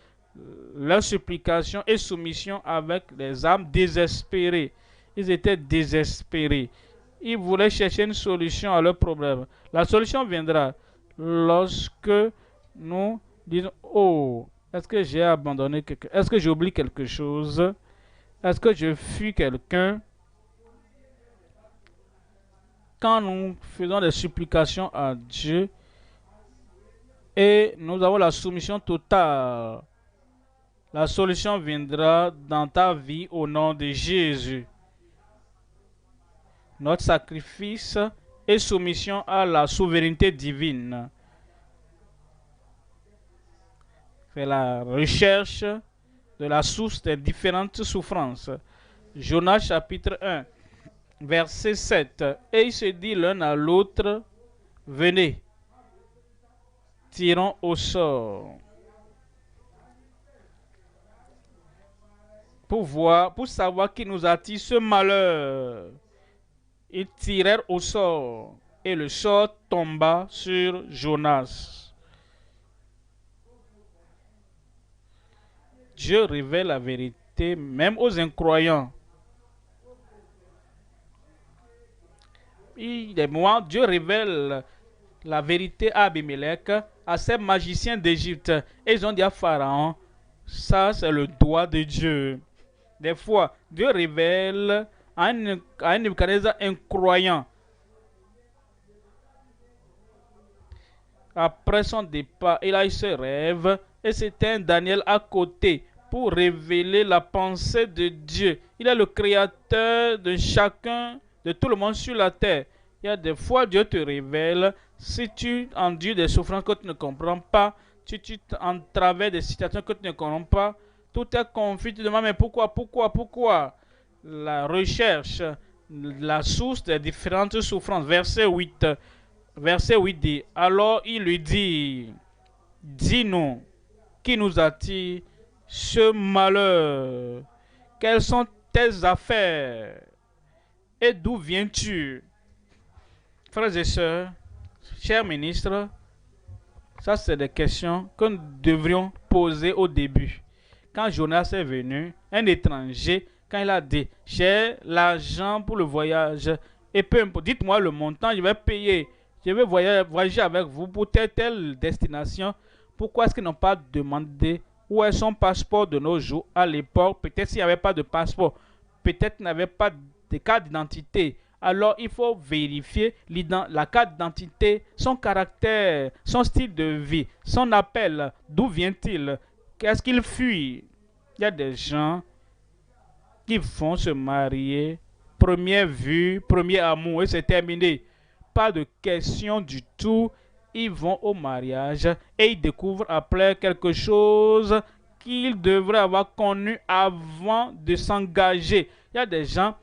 leur supplication et soumission avec les âmes désespérées. Ils étaient désespérés. Ils voulaient chercher une solution à leur problème. La solution viendra lorsque nous disons, oh, est-ce que j'ai abandonné quelque chose? Est-ce que j'oublie quelque chose? Est-ce que je fuis quelqu'un? Quand nous faisons des supplications à Dieu et nous avons la soumission totale, la solution viendra dans ta vie au nom de Jésus. Notre sacrifice et soumission à la souveraineté divine. Fait la recherche de la source des différentes souffrances. Jonas chapitre 1. Verset 7. Et il se dit l'un à l'autre, venez, tirons au sort. Pour savoir qui nous attire ce malheur. Ils tirèrent au sort, et le sort tomba sur Jonas. Dieu révèle la vérité même aux incroyants. Dieu révèle la vérité à Abimelech, à ces magiciens d'Égypte. Et ils ont dit à Pharaon, ça c'est le doigt de Dieu. Des fois, Dieu révèle à un Nebuchadnezzar incroyant. Après son départ, il a eu ce rêve et c'était un Daniel à côté pour révéler la pensée de Dieu. Il est le créateur de chacun, de tout le monde sur la terre. Il y a des fois Dieu te révèle, si tu endures des souffrances que tu ne comprends pas, si tu en travers des situations que tu ne comprends pas, tout est confus, tu te demandes mais pourquoi? La recherche, la source des différentes souffrances. Verset 8 dit, alors il lui dit, dis-nous, qui nous attire ce malheur? Quelles sont tes affaires? Et d'où viens-tu? Frères et sœurs, chers ministres, ça c'est des questions que nous devrions poser au début. Quand Jonas est venu, un étranger, quand il a dit, j'ai l'argent pour le voyage, et peu importe, dites-moi le montant, je vais payer, je vais voyager avec vous pour telle destination. Pourquoi est-ce qu'ils n'ont pas demandé où est son passeport de nos jours à l'époque? Peut-être s'il n'y avait pas de passeport, peut-être qu'il n'avait pas de carte d'identité. Alors il faut vérifier la carte d'identité, son caractère, son style de vie, son appel, d'où vient-il, qu'est-ce qu'il fuit. Il y a des gens qui vont se marier, première vue, premier amour, et c'est terminé. Pas de question du tout. Ils vont au mariage et ils découvrent après quelque chose qu'ils devraient avoir connu avant de s'engager. Il y a des gens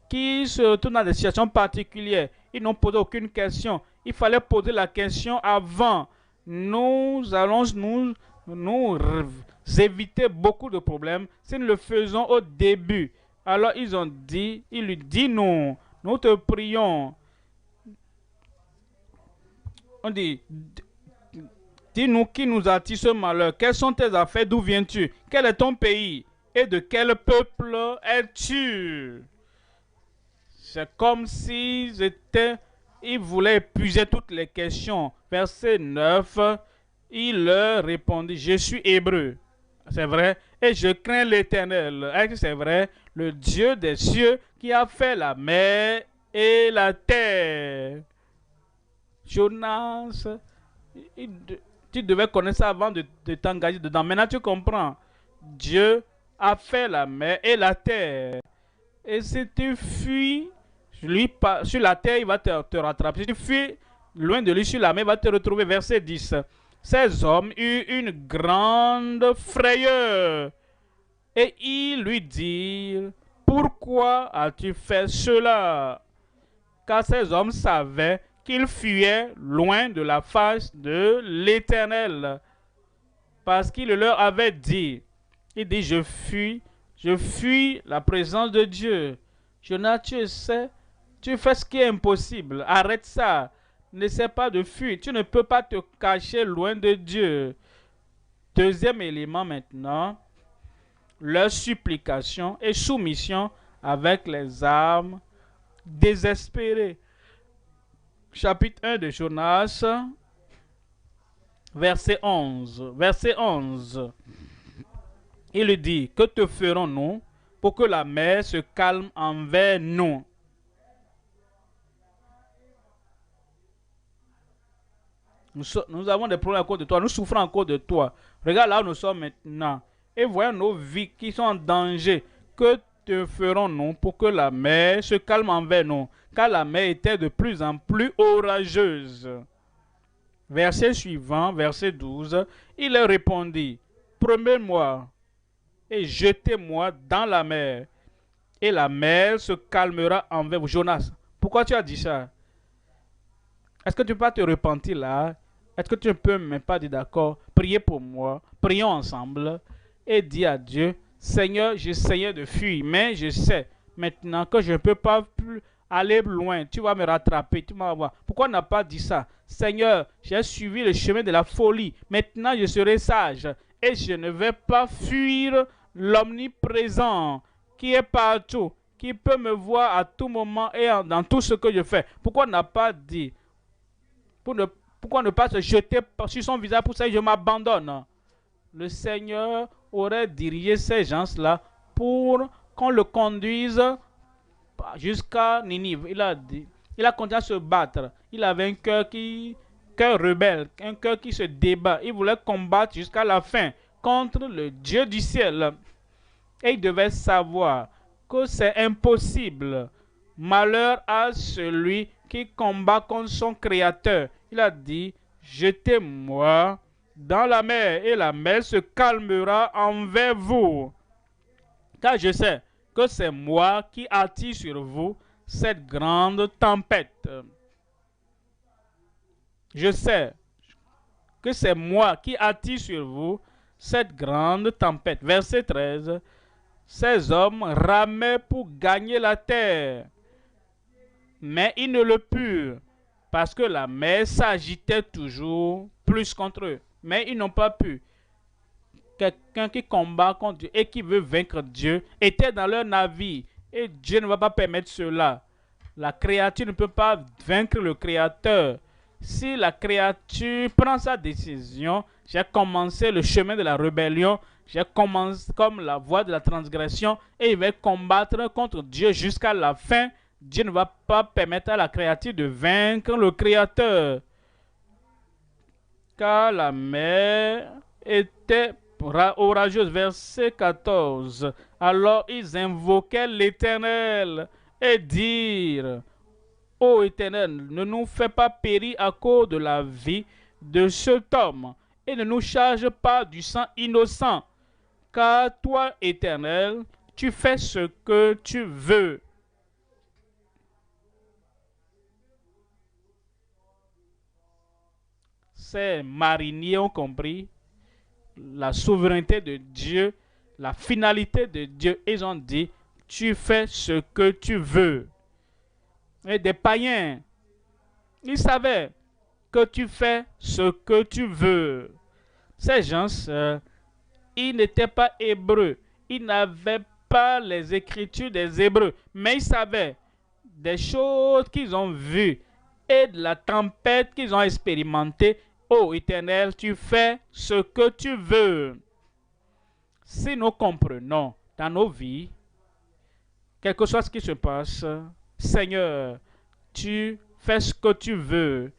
qui se retrouvent dans des situations particulières. Ils n'ont posé aucune question. Il fallait poser la question avant. Nous allons nous éviter beaucoup de problèmes si nous le faisons au début. Alors il lui dit non, nous te prions. On dit, dis-nous qui nous attire ce malheur. Quelles sont tes affaires? D'où viens-tu? Quel est ton pays? Et de quel peuple es-tu? C'est comme s'ils voulaient épuiser toutes les questions. Verset 9, il leur répondit, je suis hébreu. C'est vrai. Et je crains l'Éternel. C'est vrai. Le Dieu des cieux qui a fait la mer et la terre. Jonas, tu devais connaître ça avant de t'engager dedans. Maintenant, tu comprends. Dieu a fait la mer et la terre. Et si tu fuis sur la terre, il va te rattraper. Si tu fuis loin de lui sur la mer, il va te retrouver. Verset 10. Ces hommes eurent une grande frayeur. Et ils lui dirent, pourquoi as-tu fait cela? Car ces hommes savaient qu'ils fuyaient loin de la face de l'Éternel. Parce qu'il leur avait dit, il dit, je fuis la présence de Dieu. Jonas, tu sais, tu fais ce qui est impossible. Arrête ça. N'essaie pas de fuir. Tu ne peux pas te cacher loin de Dieu. Deuxième élément maintenant, leur supplication et soumission avec les âmes désespérées. Chapitre 1 de Jonas, verset 11. Verset 11. Il lui dit, que te ferons-nous pour que la mer se calme envers nous? Nous avons des problèmes à cause de toi, nous souffrons à cause de toi. Regarde là où nous sommes maintenant. Et voyons nos vies qui sont en danger. Que te ferons-nous pour que la mer se calme envers nous? Car la mer était de plus en plus orageuse. Verset suivant, verset 12. Il leur répondit, promets-moi et jetez-moi dans la mer. Et la mer se calmera envers vous. Jonas, pourquoi tu as dit ça? Est-ce que tu peux pas te repentir là? Est-ce que tu ne peux même pas dire d'accord? Priez pour moi. Prions ensemble. Et dis à Dieu, Seigneur, j'essayais de fuir, mais je sais maintenant que je ne peux pas plus aller loin. Tu vas me rattraper. Tu vas voir. Pourquoi on n'a pas dit ça? Seigneur, j'ai suivi le chemin de la folie. Maintenant, je serai sage. Et je ne vais pas fuir l'omniprésent qui est partout, qui peut me voir à tout moment et dans tout ce que je fais. Pourquoi on n'a pas dit? Pourquoi ne pas se jeter sur son visage pour ça que je m'abandonne? Le Seigneur aurait dirigé ces gens-là pour qu'on le conduise jusqu'à Ninive. Il a continué à se battre. Il avait un cœur rebelle, un cœur qui se débat. Il voulait combattre jusqu'à la fin contre le Dieu du ciel. Et il devait savoir que c'est impossible. Malheur à celui qui combat contre son Créateur. Il a dit, jetez-moi dans la mer et la mer se calmera envers vous. Car je sais que c'est moi qui attire sur vous cette grande tempête. Je sais que c'est moi qui attire sur vous cette grande tempête. Verset 13. Ces hommes ramaient pour gagner la terre, mais ils ne le purent, parce que la mer s'agitait toujours plus contre eux. Mais ils n'ont pas pu. Quelqu'un qui combat contre Dieu et qui veut vaincre Dieu était dans leur navire. Et Dieu ne va pas permettre cela. La créature ne peut pas vaincre le Créateur. Si la créature prend sa décision, j'ai commencé le chemin de la rébellion, j'ai commencé comme la voie de la transgression et il va combattre contre Dieu jusqu'à la fin. Dieu ne va pas permettre à la créature de vaincre le Créateur. Car la mer était orageuse. Verset 14. Alors ils invoquaient l'Éternel et dirent: Ô Éternel, ne nous fais pas périr à cause de la vie de cet homme et ne nous charge pas du sang innocent. Car toi, Éternel, tu fais ce que tu veux. Ces mariniers ont compris la souveraineté de Dieu, la finalité de Dieu. Ils ont dit: tu fais ce que tu veux. Et des païens, ils savaient que tu fais ce que tu veux. Ces gens, ils n'étaient pas hébreux. Ils n'avaient pas les écritures des hébreux. Mais ils savaient des choses qu'ils ont vues et de la tempête qu'ils ont expérimentée. Ô Éternel, tu fais ce que tu veux. Si nous comprenons dans nos vies, quelque chose qui se passe, Seigneur, tu fais ce que tu veux.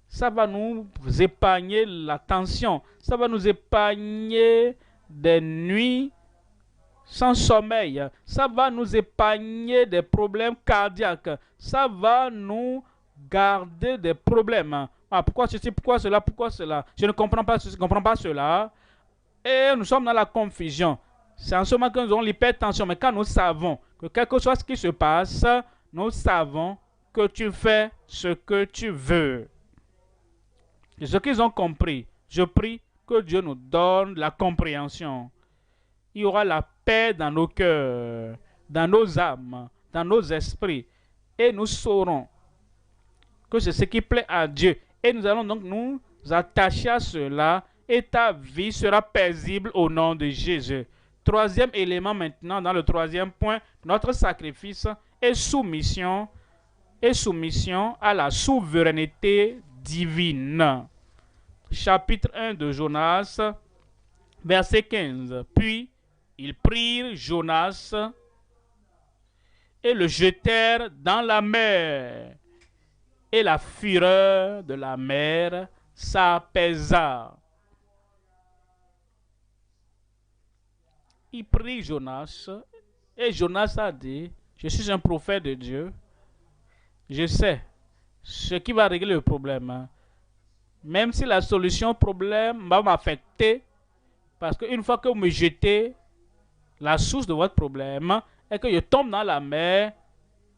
Ça va nous épargner la tension. Ça va nous épargner des nuits sans sommeil. Ça va nous épargner des problèmes cardiaques. Ça va nous garder des problèmes. Ah, pourquoi ceci, pourquoi cela, pourquoi cela? Je ne comprends pas ceci, je ne comprends pas cela. Et nous sommes dans la confusion. C'est en ce moment que nous avons l'hypertension. Mais quand nous savons que quelque chose qui se passe, nous savons que tu fais ce que tu veux. Et ce qu'ils ont compris, je prie que Dieu nous donne la compréhension. Il y aura la paix dans nos cœurs, dans nos âmes, dans nos esprits. Et nous saurons que c'est ce qui plaît à Dieu. Et nous allons donc nous attacher à cela et ta vie sera paisible au nom de Jésus. Troisième élément maintenant, dans le troisième point, notre sacrifice est soumission à la souveraineté divine. Chapitre 1 de Jonas, verset 15. Puis, ils prirent Jonas et le jetèrent dans la mer. Et la fureur de la mer s'apaisa. Il prit Jonas et Jonas a dit: je suis un prophète de Dieu. Je sais ce qui va régler le problème. Même si la solution au problème va m'affecter, parce qu'une fois que vous me jetez, la source de votre problème est que je tombe dans la mer.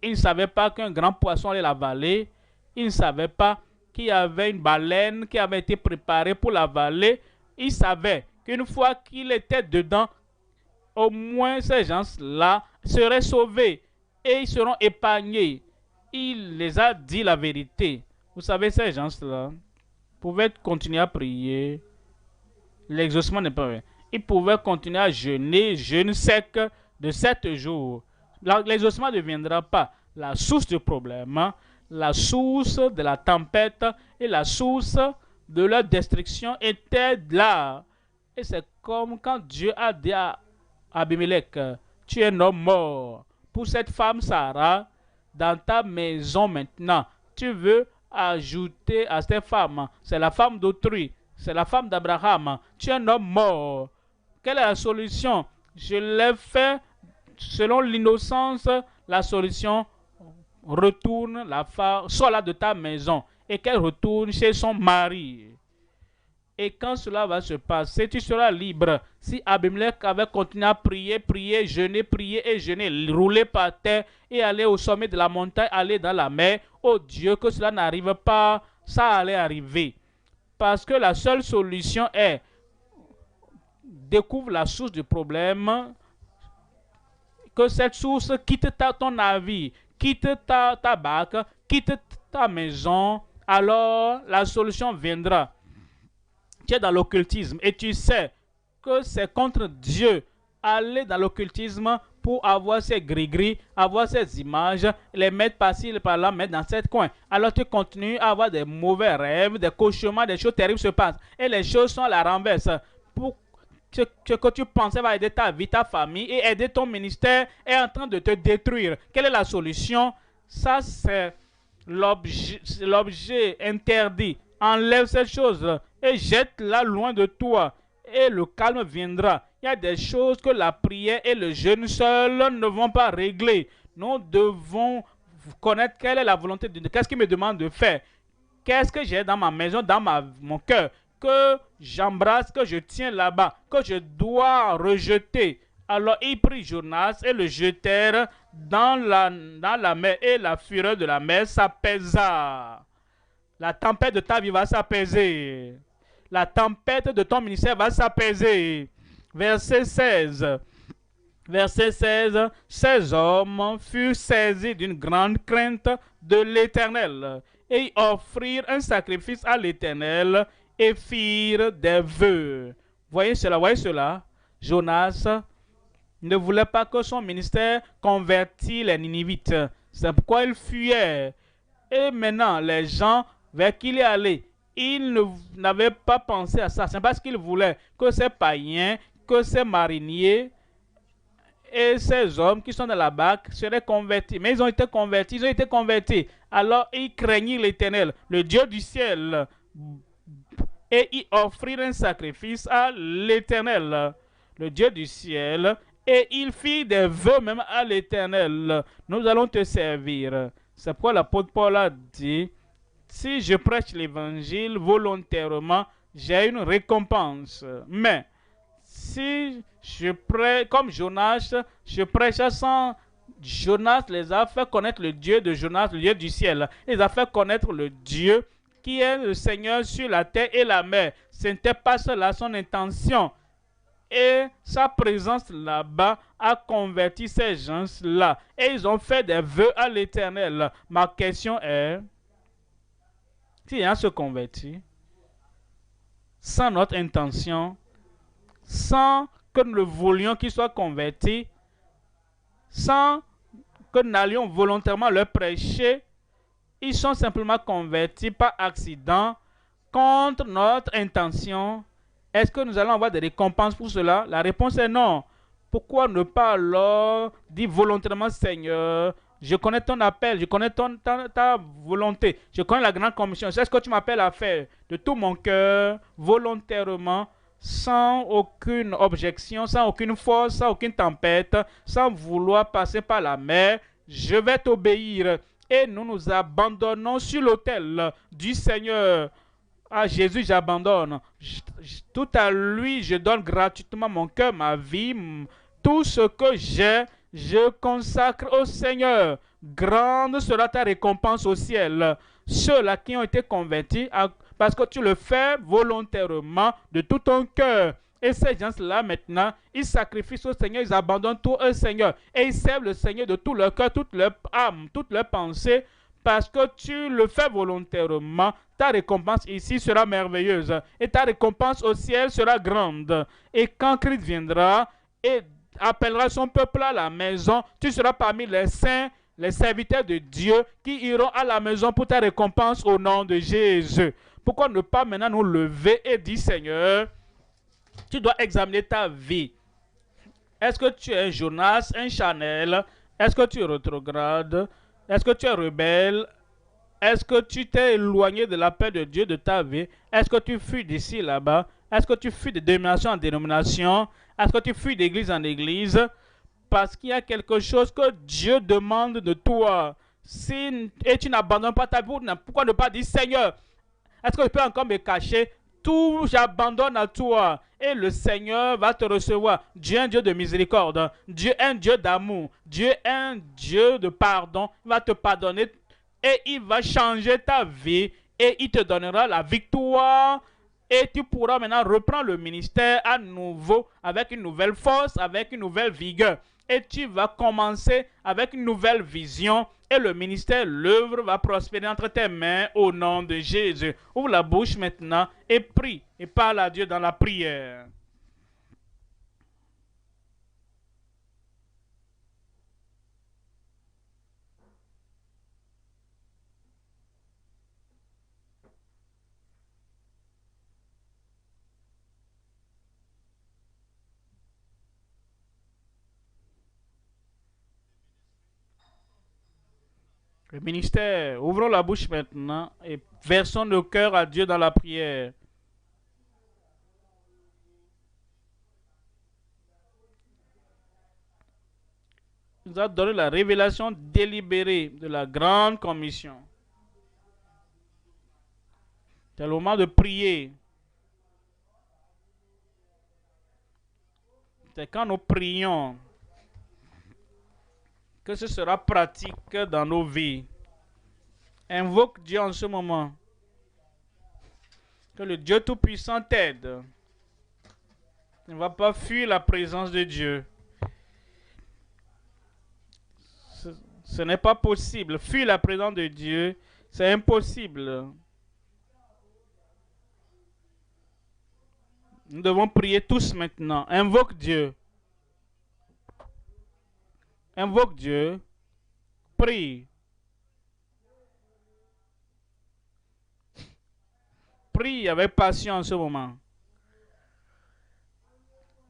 Il ne savait pas qu'un grand poisson allait l'avaler. Il ne savait pas qu'il y avait une baleine qui avait été préparée pour l'avaler. Il savait qu'une fois qu'il était dedans, au moins ces gens-là seraient sauvés et ils seront épargnés. Il les a dit la vérité. Vous savez, ces gens-là pouvaient continuer à prier. L'exaucement n'est pas vrai. Ils pouvaient continuer à jeûner, jeûne sec de 7 jours. L'exaucement ne viendra pas. La source du problème, la source de la tempête et la source de leur destruction était là. Et c'est comme quand Dieu a dit à Abimelech: tu es un homme mort. Pour cette femme Sarah, dans ta maison maintenant, tu veux ajouter à cette femme, c'est la femme d'autrui, c'est la femme d'Abraham, tu es un homme mort. Quelle est la solution? Je l'ai fait selon l'innocence. La solution: retourne la femme, sors là de ta maison et qu'elle retourne chez son mari. Et quand cela va se passer, tu seras libre. Si Abimelech avait continué à prier, jeûner et jeûner, rouler par terre et aller au sommet de la montagne, aller dans la mer, oh Dieu, que cela n'arrive pas, ça allait arriver. Parce que la seule solution est: découvre la source du problème, que cette source quitte ton navire, quitte ta barque, quitte ta maison, alors la solution viendra. Tu es dans l'occultisme et tu sais que c'est contre Dieu. Aller dans l'occultisme pour avoir ces gris-gris, avoir ces images, les mettre par-ci, par-là, mettre dans cet coin. Alors tu continues à avoir des mauvais rêves, des cauchemars, des choses terribles se passent. Et les choses sont à la renverse. Pour ce que tu pensais va aider ta vie, ta famille et aider ton ministère est en train de te détruire. Quelle est la solution? Ça, c'est l'objet interdit. Enlève cette chose et jette-la loin de toi et le calme viendra. Il y a des choses que la prière et le jeûne seuls ne vont pas régler. Nous devons connaître quelle est la volonté de Dieu. Qu'est-ce qu'il me demande de faire? Qu'est-ce que j'ai dans ma maison, dans mon cœur, que j'embrasse, que je tiens là-bas, que je dois rejeter. Alors il prit Jonas et le jetèrent dans la mer et la fureur de la mer s'apaisa. La tempête de ta vie va s'apaiser. La tempête de ton ministère va s'apaiser. Verset 16. Verset 16. Ces hommes furent saisis d'une grande crainte de l'Éternel et offrirent un sacrifice à l'Éternel et firent des vœux. Voyez cela. Jonas ne voulait pas que son ministère convertisse les Ninivites. C'est pourquoi il fuyait. Et maintenant, les gens vers qui il est allé, il n'avait pas pensé à ça. C'est parce qu'il voulait que ces païens, que ces mariniers et ces hommes qui sont dans la barque seraient convertis. Mais ils ont été convertis. Alors ils craignirent l'Éternel, le Dieu du ciel, et ils offrirent un sacrifice à l'Éternel, le Dieu du ciel, et ils firent des vœux même à l'Éternel. Nous allons te servir. C'est pourquoi l'apôtre Paul a dit, si je prêche l'évangile volontairement, j'ai une récompense. Mais si je prêche comme Jonas, je prêche sans... Jonas les a fait connaître le Dieu de Jonas, le Dieu du ciel. Il les a fait connaître le Dieu qui est le Seigneur sur la terre et la mer. Ce n'était pas cela son intention. Et sa présence là-bas a converti ces gens-là. Et ils ont fait des vœux à l'Éternel. Ma question est, si on se convertit, sans notre intention, sans que nous le voulions qu'ils soient convertis, sans que nous n'allions volontairement leur prêcher, ils sont simplement convertis par accident, contre notre intention. Est-ce que nous allons avoir des récompenses pour cela? La réponse est non. Pourquoi ne pas alors dire volontairement, Seigneur, je connais ton appel, je connais ta volonté, je connais la grande commission, c'est ce que tu m'appelles à faire de tout mon cœur, volontairement, sans aucune objection, sans aucune force, sans aucune tempête, sans vouloir passer par la mer, je vais t'obéir. Et nous nous abandonnons sur l'autel du Seigneur. À Jésus, j'abandonne. Tout à lui, je donne gratuitement mon cœur, ma vie, tout ce que j'ai, je consacre au Seigneur. Grande sera ta récompense au ciel. Ceux-là qui ont été convertis, parce que tu le fais volontairement de tout ton cœur. Et ces gens-là, maintenant, ils sacrifient au Seigneur, ils abandonnent tout au Seigneur. Et ils servent le Seigneur de tout leur cœur, toute leur âme, toute leur pensée. Parce que tu le fais volontairement, ta récompense ici sera merveilleuse. Et ta récompense au ciel sera grande. Et quand Christ viendra et appellera son peuple à la maison, tu seras parmi les saints, les serviteurs de Dieu qui iront à la maison pour ta récompense au nom de Jésus. Pourquoi ne pas maintenant nous lever et dire, Seigneur, tu dois examiner ta vie. Est-ce que tu es un Jonas, un Chanel? Est-ce que tu es rétrograde? Est-ce que tu es rebelle? Est-ce que tu t'es éloigné de la paix de Dieu de ta vie? Est-ce que tu fuis d'ici là-bas? Est-ce que tu fuis de dénomination en dénomination? Est-ce que tu fuis d'église en église? Parce qu'il y a quelque chose que Dieu demande de toi. Et tu n'abandonnes pas ta vie, pourquoi ne pas dire, Seigneur, est-ce que je peux encore me cacher? Tout, j'abandonne à toi. Et le Seigneur va te recevoir. Dieu est un Dieu de miséricorde. Dieu est un Dieu d'amour. Dieu est un Dieu de pardon. Il va te pardonner et il va changer ta vie et il te donnera la victoire. Et tu pourras maintenant reprendre le ministère à nouveau avec une nouvelle force, avec une nouvelle vigueur. Et tu vas commencer avec une nouvelle vision Et le ministère, l'œuvre va prospérer entre tes mains au nom de Jésus. Ouvre la bouche maintenant et prie et parle à Dieu dans la prière. Le ministère, ouvrons la bouche maintenant et versons nos cœurs à Dieu dans la prière. Il nous a donné la révélation délibérée de la grande commission. C'est le moment de prier. C'est quand nous prions que ce sera pratique dans nos vies. Invoque Dieu en ce moment. Que le Dieu Tout-Puissant t'aide. Ne va pas fuir la présence de Dieu. Ce n'est pas possible. Fuir la présence de Dieu, c'est impossible. Nous devons prier tous maintenant. Invoque Dieu. Invoque Dieu. Prie. Prie avec passion en ce moment.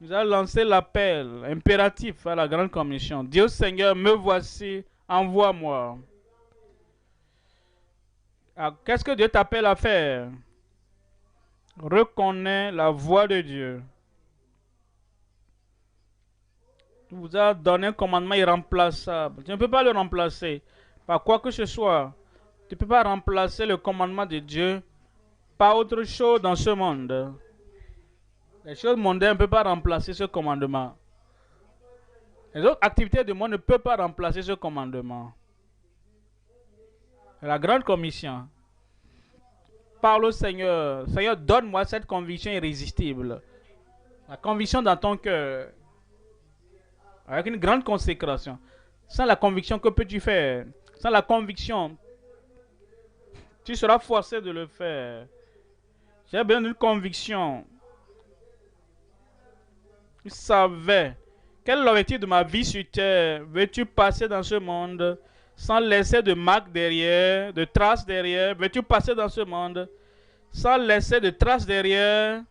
Nous allons lancer l'appel impératif à la grande commission. Dieu Seigneur, me voici, envoie-moi. Qu'est-ce que Dieu t'appelle à faire? Reconnais la voix de Dieu. Il vous a donné un commandement irremplaçable. Tu ne peux pas le remplacer par quoi que ce soit. Tu ne peux pas remplacer le commandement de Dieu par autre chose dans ce monde. Les choses mondaines ne peuvent pas remplacer ce commandement. Les autres activités du monde ne peuvent pas remplacer ce commandement. La grande commission. Parle au Seigneur. Seigneur, donne-moi cette conviction irrésistible. La conviction dans ton cœur. Avec une grande consécration. Sans la conviction, que peux-tu faire? Sans la conviction, tu seras forcé de le faire. J'ai besoin d'une conviction. Tu savais. Quel est l'objectif de ma vie sur terre? Veux-tu passer dans ce monde sans laisser de marques derrière, de traces derrière? Veux-tu passer dans ce monde sans laisser de traces derrière?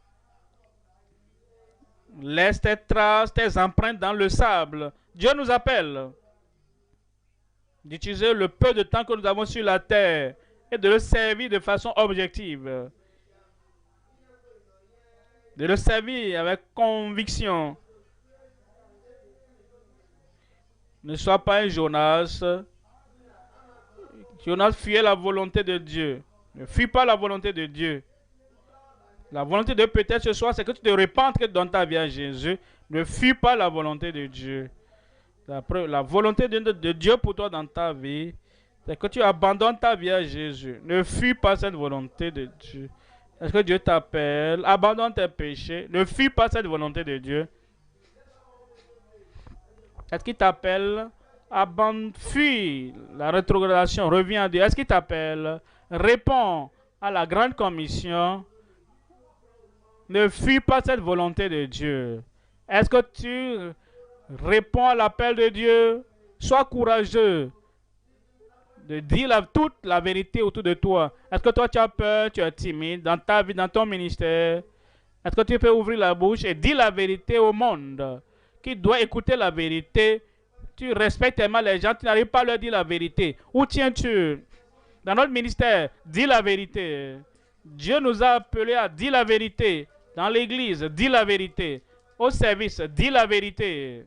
Laisse tes traces, tes empreintes dans le sable. Dieu nous appelle d'utiliser le peu de temps que nous avons sur la terre et de le servir de façon objective. De le servir avec conviction. Ne sois pas un Jonas. Jonas fuyait la volonté de Dieu. Ne fuis pas la volonté de Dieu. La volonté de Dieu peut-être ce soir, c'est que tu te répandes dans ta vie à Jésus. Ne fuis pas la volonté de Dieu. La volonté de Dieu pour toi dans ta vie, c'est que tu abandonnes ta vie à Jésus. Ne fuis pas cette volonté de Dieu. Est-ce que Dieu t'appelle? Abandonne tes péchés. Ne fuis pas cette volonté de Dieu. Est-ce qu'il t'appelle? Fuis la rétrogradation. Reviens à Dieu. Est-ce qu'il t'appelle? Réponds à la grande commission. Ne fuis pas cette volonté de Dieu. Est-ce que tu réponds à l'appel de Dieu? Sois courageux de dire toute la vérité autour de toi. Est-ce que toi tu as peur, tu es timide dans ta vie, dans ton ministère? Est-ce que tu peux ouvrir la bouche et dire la vérité au monde qui doit écouter la vérité? Tu respectes tellement les gens, tu n'arrives pas à leur dire la vérité. Où tiens-tu? Dans notre ministère, dis la vérité. Dieu nous a appelés à dire la vérité. Dans l'église, dis la vérité. Au service, dis la vérité.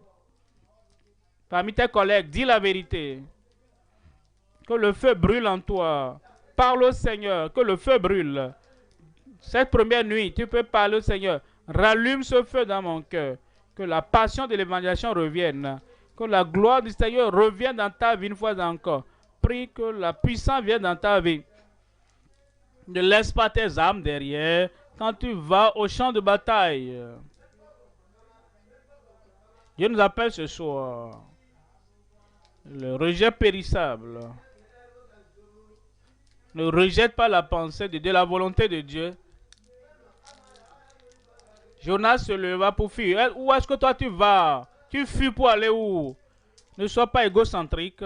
Parmi tes collègues, dis la vérité. Que le feu brûle en toi. Parle au Seigneur, que le feu brûle. Cette première nuit, tu peux parler au Seigneur. Rallume ce feu dans mon cœur. Que la passion de l'évangélisation revienne. Que la gloire du Seigneur revienne dans ta vie une fois encore. Prie que la puissance vienne dans ta vie. Ne laisse pas tes armes derrière quand tu vas au champ de bataille. Dieu nous appelle ce soir. Le rejet périssable. Ne rejette pas la pensée de Dieu, la volonté de Dieu. Jonas se leva pour fuir. Où est-ce que toi tu vas? Tu fuis pour aller où? Ne sois pas égocentrique.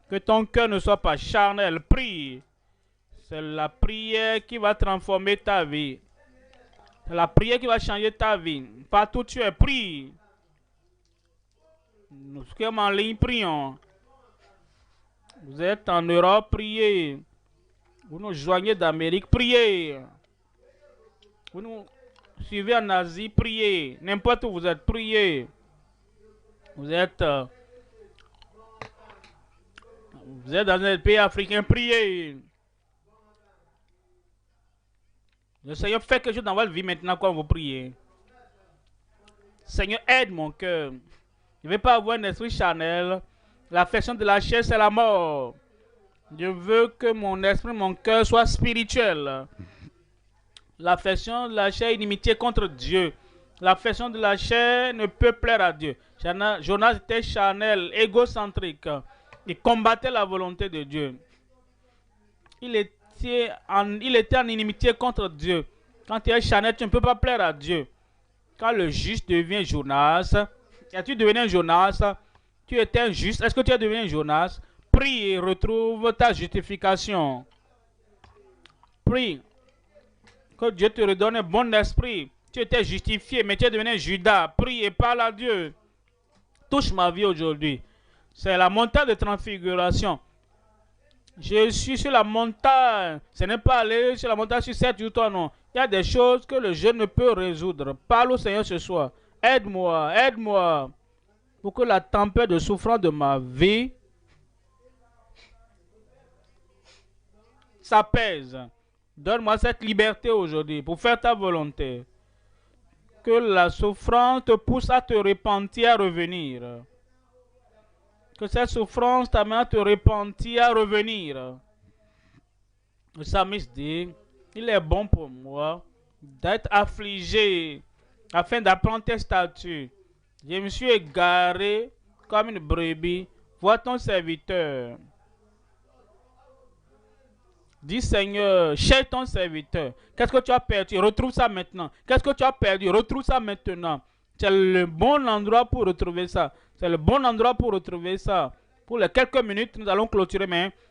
Que ton cœur ne soit pas charnel. Prie. C'est la prière qui va transformer ta vie. C'est la prière qui va changer ta vie. Partout où tu es, prie. Nous sommes en ligne, prions. Vous êtes en Europe, priez. Vous nous joignez d'Amérique, priez. Vous nous suivez en Asie, priez. N'importe où vous êtes, priez. Vous êtes dans un pays africain, priez. Le Seigneur fait quelque chose dans votre vie maintenant quand vous priez. Seigneur, aide mon cœur. Je ne veux pas avoir un esprit charnel. L'affection de la chair, c'est la mort. Je veux que mon esprit, mon cœur soit spirituel. L'affection de la chair est inimitié contre Dieu. L'affection de la chair ne peut plaire à Dieu. Jonas était charnel, égocentrique. Il combattait la volonté de Dieu. Il était en inimitié contre Dieu. Quand tu es charnel, tu ne peux pas plaire à Dieu. Quand le juste devient Jonas, as-tu devenu un Jonas? Tu étais injuste. Est-ce que tu es devenu un Jonas? Prie et retrouve ta justification. Prie. Que Dieu te redonne un bon esprit. Tu étais justifié, mais tu es devenu un Judas. Prie et parle à Dieu. Touche ma vie aujourd'hui. C'est la montagne de transfiguration. Je suis sur la montagne. Ce n'est pas aller sur la montagne sur 7 jours, toi non. Il y a des choses que le jeune ne peut résoudre. Parle au Seigneur ce soir. Aide-moi, aide-moi. Pour que la tempête de souffrance de ma vie s'apaise. Donne-moi cette liberté aujourd'hui pour faire ta volonté. Que la souffrance te pousse à te repentir, à revenir. Que cette souffrance t'amène à te repentir, à revenir. Le psalmiste dit, il est bon pour moi d'être affligé afin d'apprendre tes statuts. Je me suis égaré comme une brebis. Vois ton serviteur. Dis Seigneur, cherche ton serviteur. Qu'est-ce que tu as perdu? Retrouve ça maintenant. Qu'est-ce que tu as perdu? Retrouve ça maintenant. C'est le bon endroit pour retrouver ça. C'est le bon endroit pour retrouver ça. Pour les quelques minutes, nous allons clôturer.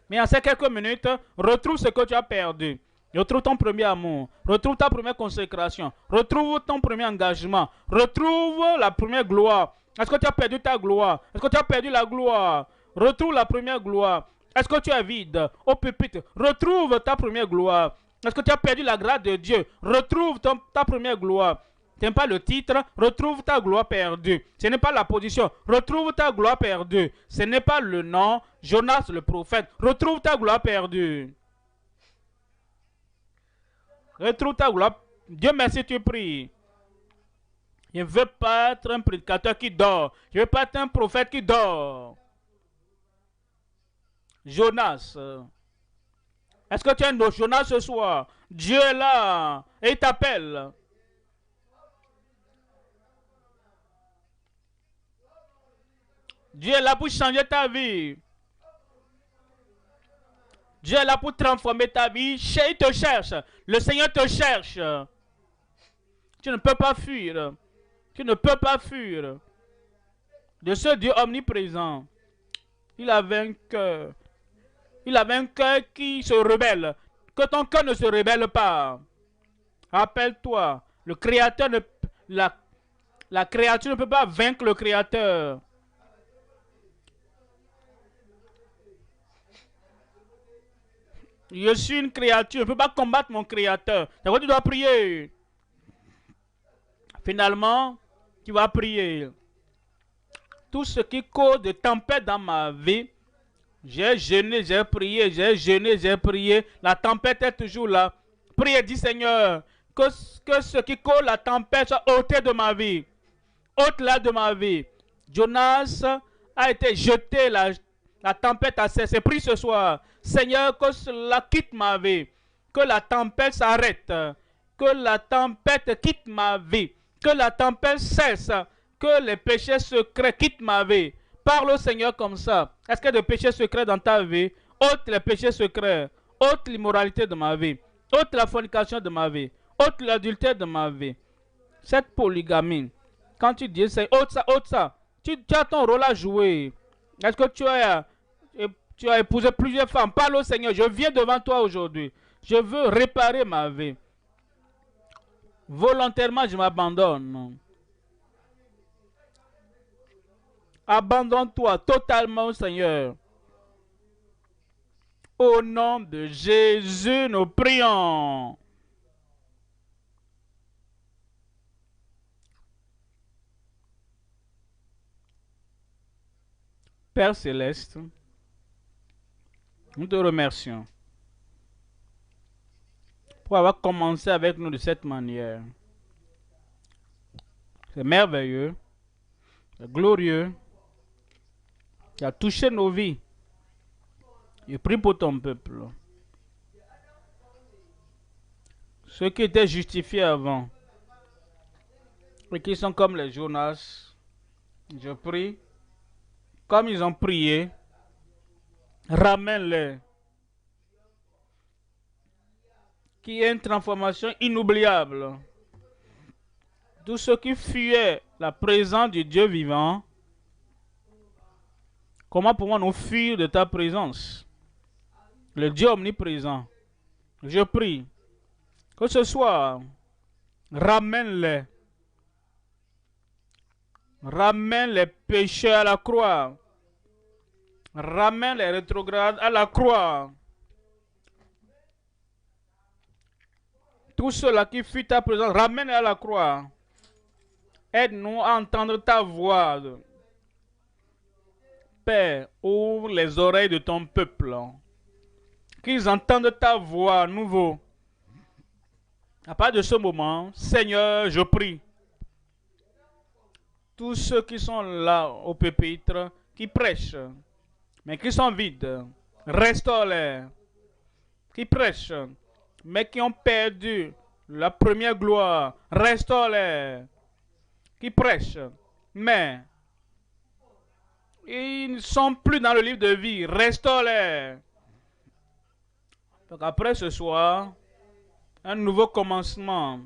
Mais en ces quelques minutes, retrouve ce que tu as perdu. Retrouve ton premier amour. Retrouve ta première consécration. Retrouve ton premier engagement. Retrouve la première gloire. Est-ce que tu as perdu ta gloire? Est-ce que tu as perdu la gloire? Retrouve la première gloire. Est-ce que tu es vide au pupitre? Retrouve ta première gloire. Est-ce que tu as perdu la grâce de Dieu? Retrouve ta première gloire. Ce n'est pas le titre, retrouve ta gloire perdue. Ce n'est pas la position, retrouve ta gloire perdue. Ce n'est pas le nom, Jonas le prophète, retrouve ta gloire perdue. Retrouve ta gloire. Dieu merci, tu pries. Je ne veux pas être un prédicateur qui dort. Je ne veux pas être un prophète qui dort. Jonas. Est-ce que tu es un Jonas ce soir? Dieu est là et il t'appelle. Dieu est là pour changer ta vie. Dieu est là pour transformer ta vie. Il te cherche. Le Seigneur te cherche. Tu ne peux pas fuir. Tu ne peux pas fuir de ce Dieu omniprésent. Il avait un cœur. Il avait un cœur qui se rebelle. Que ton cœur ne se rebelle pas. Rappelle-toi, le Créateur la créature ne peut pas vaincre le Créateur. Je suis une créature, je ne peux pas combattre mon Créateur. C'est pourquoi tu dois prier. Finalement, tu vas prier. Tout ce qui cause de tempête dans ma vie, j'ai jeûné, j'ai prié, j'ai jeûné, j'ai prié. La tempête est toujours là. Prie et dis Seigneur, que ce qui cause la tempête soit ôté de ma vie. Ôte-la de ma vie. Jonas a été jeté, la tempête a cessé. Prie ce soir. Seigneur, que cela quitte ma vie. Que la tempête s'arrête. Que la tempête quitte ma vie. Que la tempête cesse. Que les péchés secrets quittent ma vie. Parle au Seigneur comme ça. Est-ce qu'il y a des péchés secrets dans ta vie? Ôte les péchés secrets. Ôte l'immoralité de ma vie. Ôte la fornication de ma vie. Ôte l'adultère de ma vie. Cette polygamie. Quand tu dis, c'est ôte ça, ôte ça. Tu as ton rôle à jouer. Est-ce que tu as épousé plusieurs femmes? Parle au Seigneur. Je viens devant toi aujourd'hui. Je veux réparer ma vie. Volontairement, je m'abandonne. Abandonne-toi totalement au Seigneur. Au nom de Jésus, nous prions. Père Céleste, nous te remercions pour avoir commencé avec nous de cette manière. C'est merveilleux, c'est glorieux. Tu as touché nos vies. Je prie pour ton peuple. Ceux qui étaient justifiés avant et qui sont comme les Jonas, je prie, comme ils ont prié, ramène-les. Qu'il y ait une transformation inoubliable. Tous ceux qui fuyaient la présence du Dieu vivant, comment pouvons-nous fuir de ta présence? Le Dieu omniprésent. Je prie que ce soir, ramène-les. Ramène les pécheurs à la croix. Ramène les rétrogrades à la croix. Tous ceux-là qui fuient ta présence, ramène à la croix. Aide-nous à entendre ta voix. Père, ouvre les oreilles de ton peuple. Qu'ils entendent ta voix à nouveau. À partir de ce moment, Seigneur, je prie. Tous ceux qui sont là au pupitre, qui prêchent, mais qui sont vides, restaure-les. Qui prêchent, mais qui ont perdu la première gloire, restaure-les. Qui prêchent, mais ils ne sont plus dans le livre de vie, restaure-les. Donc après ce soir, un nouveau commencement,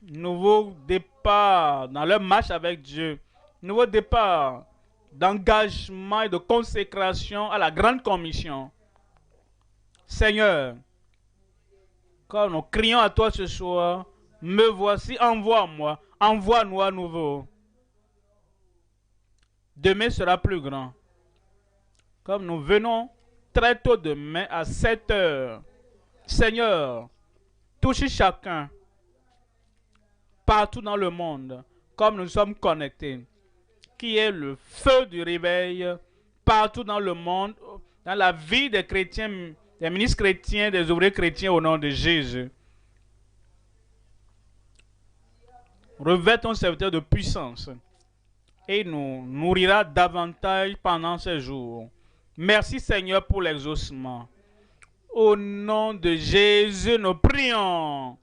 nouveau départ dans leur marche avec Dieu, nouveau départ d'engagement et de consécration à la grande commission. Seigneur, quand nous crions à toi ce soir, me voici, envoie-moi, envoie-nous à nouveau. Demain sera plus grand. Comme nous venons très tôt demain à 7 heures. Seigneur, touche chacun partout dans le monde, comme nous sommes connectés. Qui est le feu du réveil partout dans le monde, dans la vie des chrétiens, des ministres chrétiens, des ouvriers chrétiens au nom de Jésus. Revêt ton serviteur de puissance et nous nourrira davantage pendant ces jours. Merci Seigneur pour l'exaucement. Au nom de Jésus, nous prions.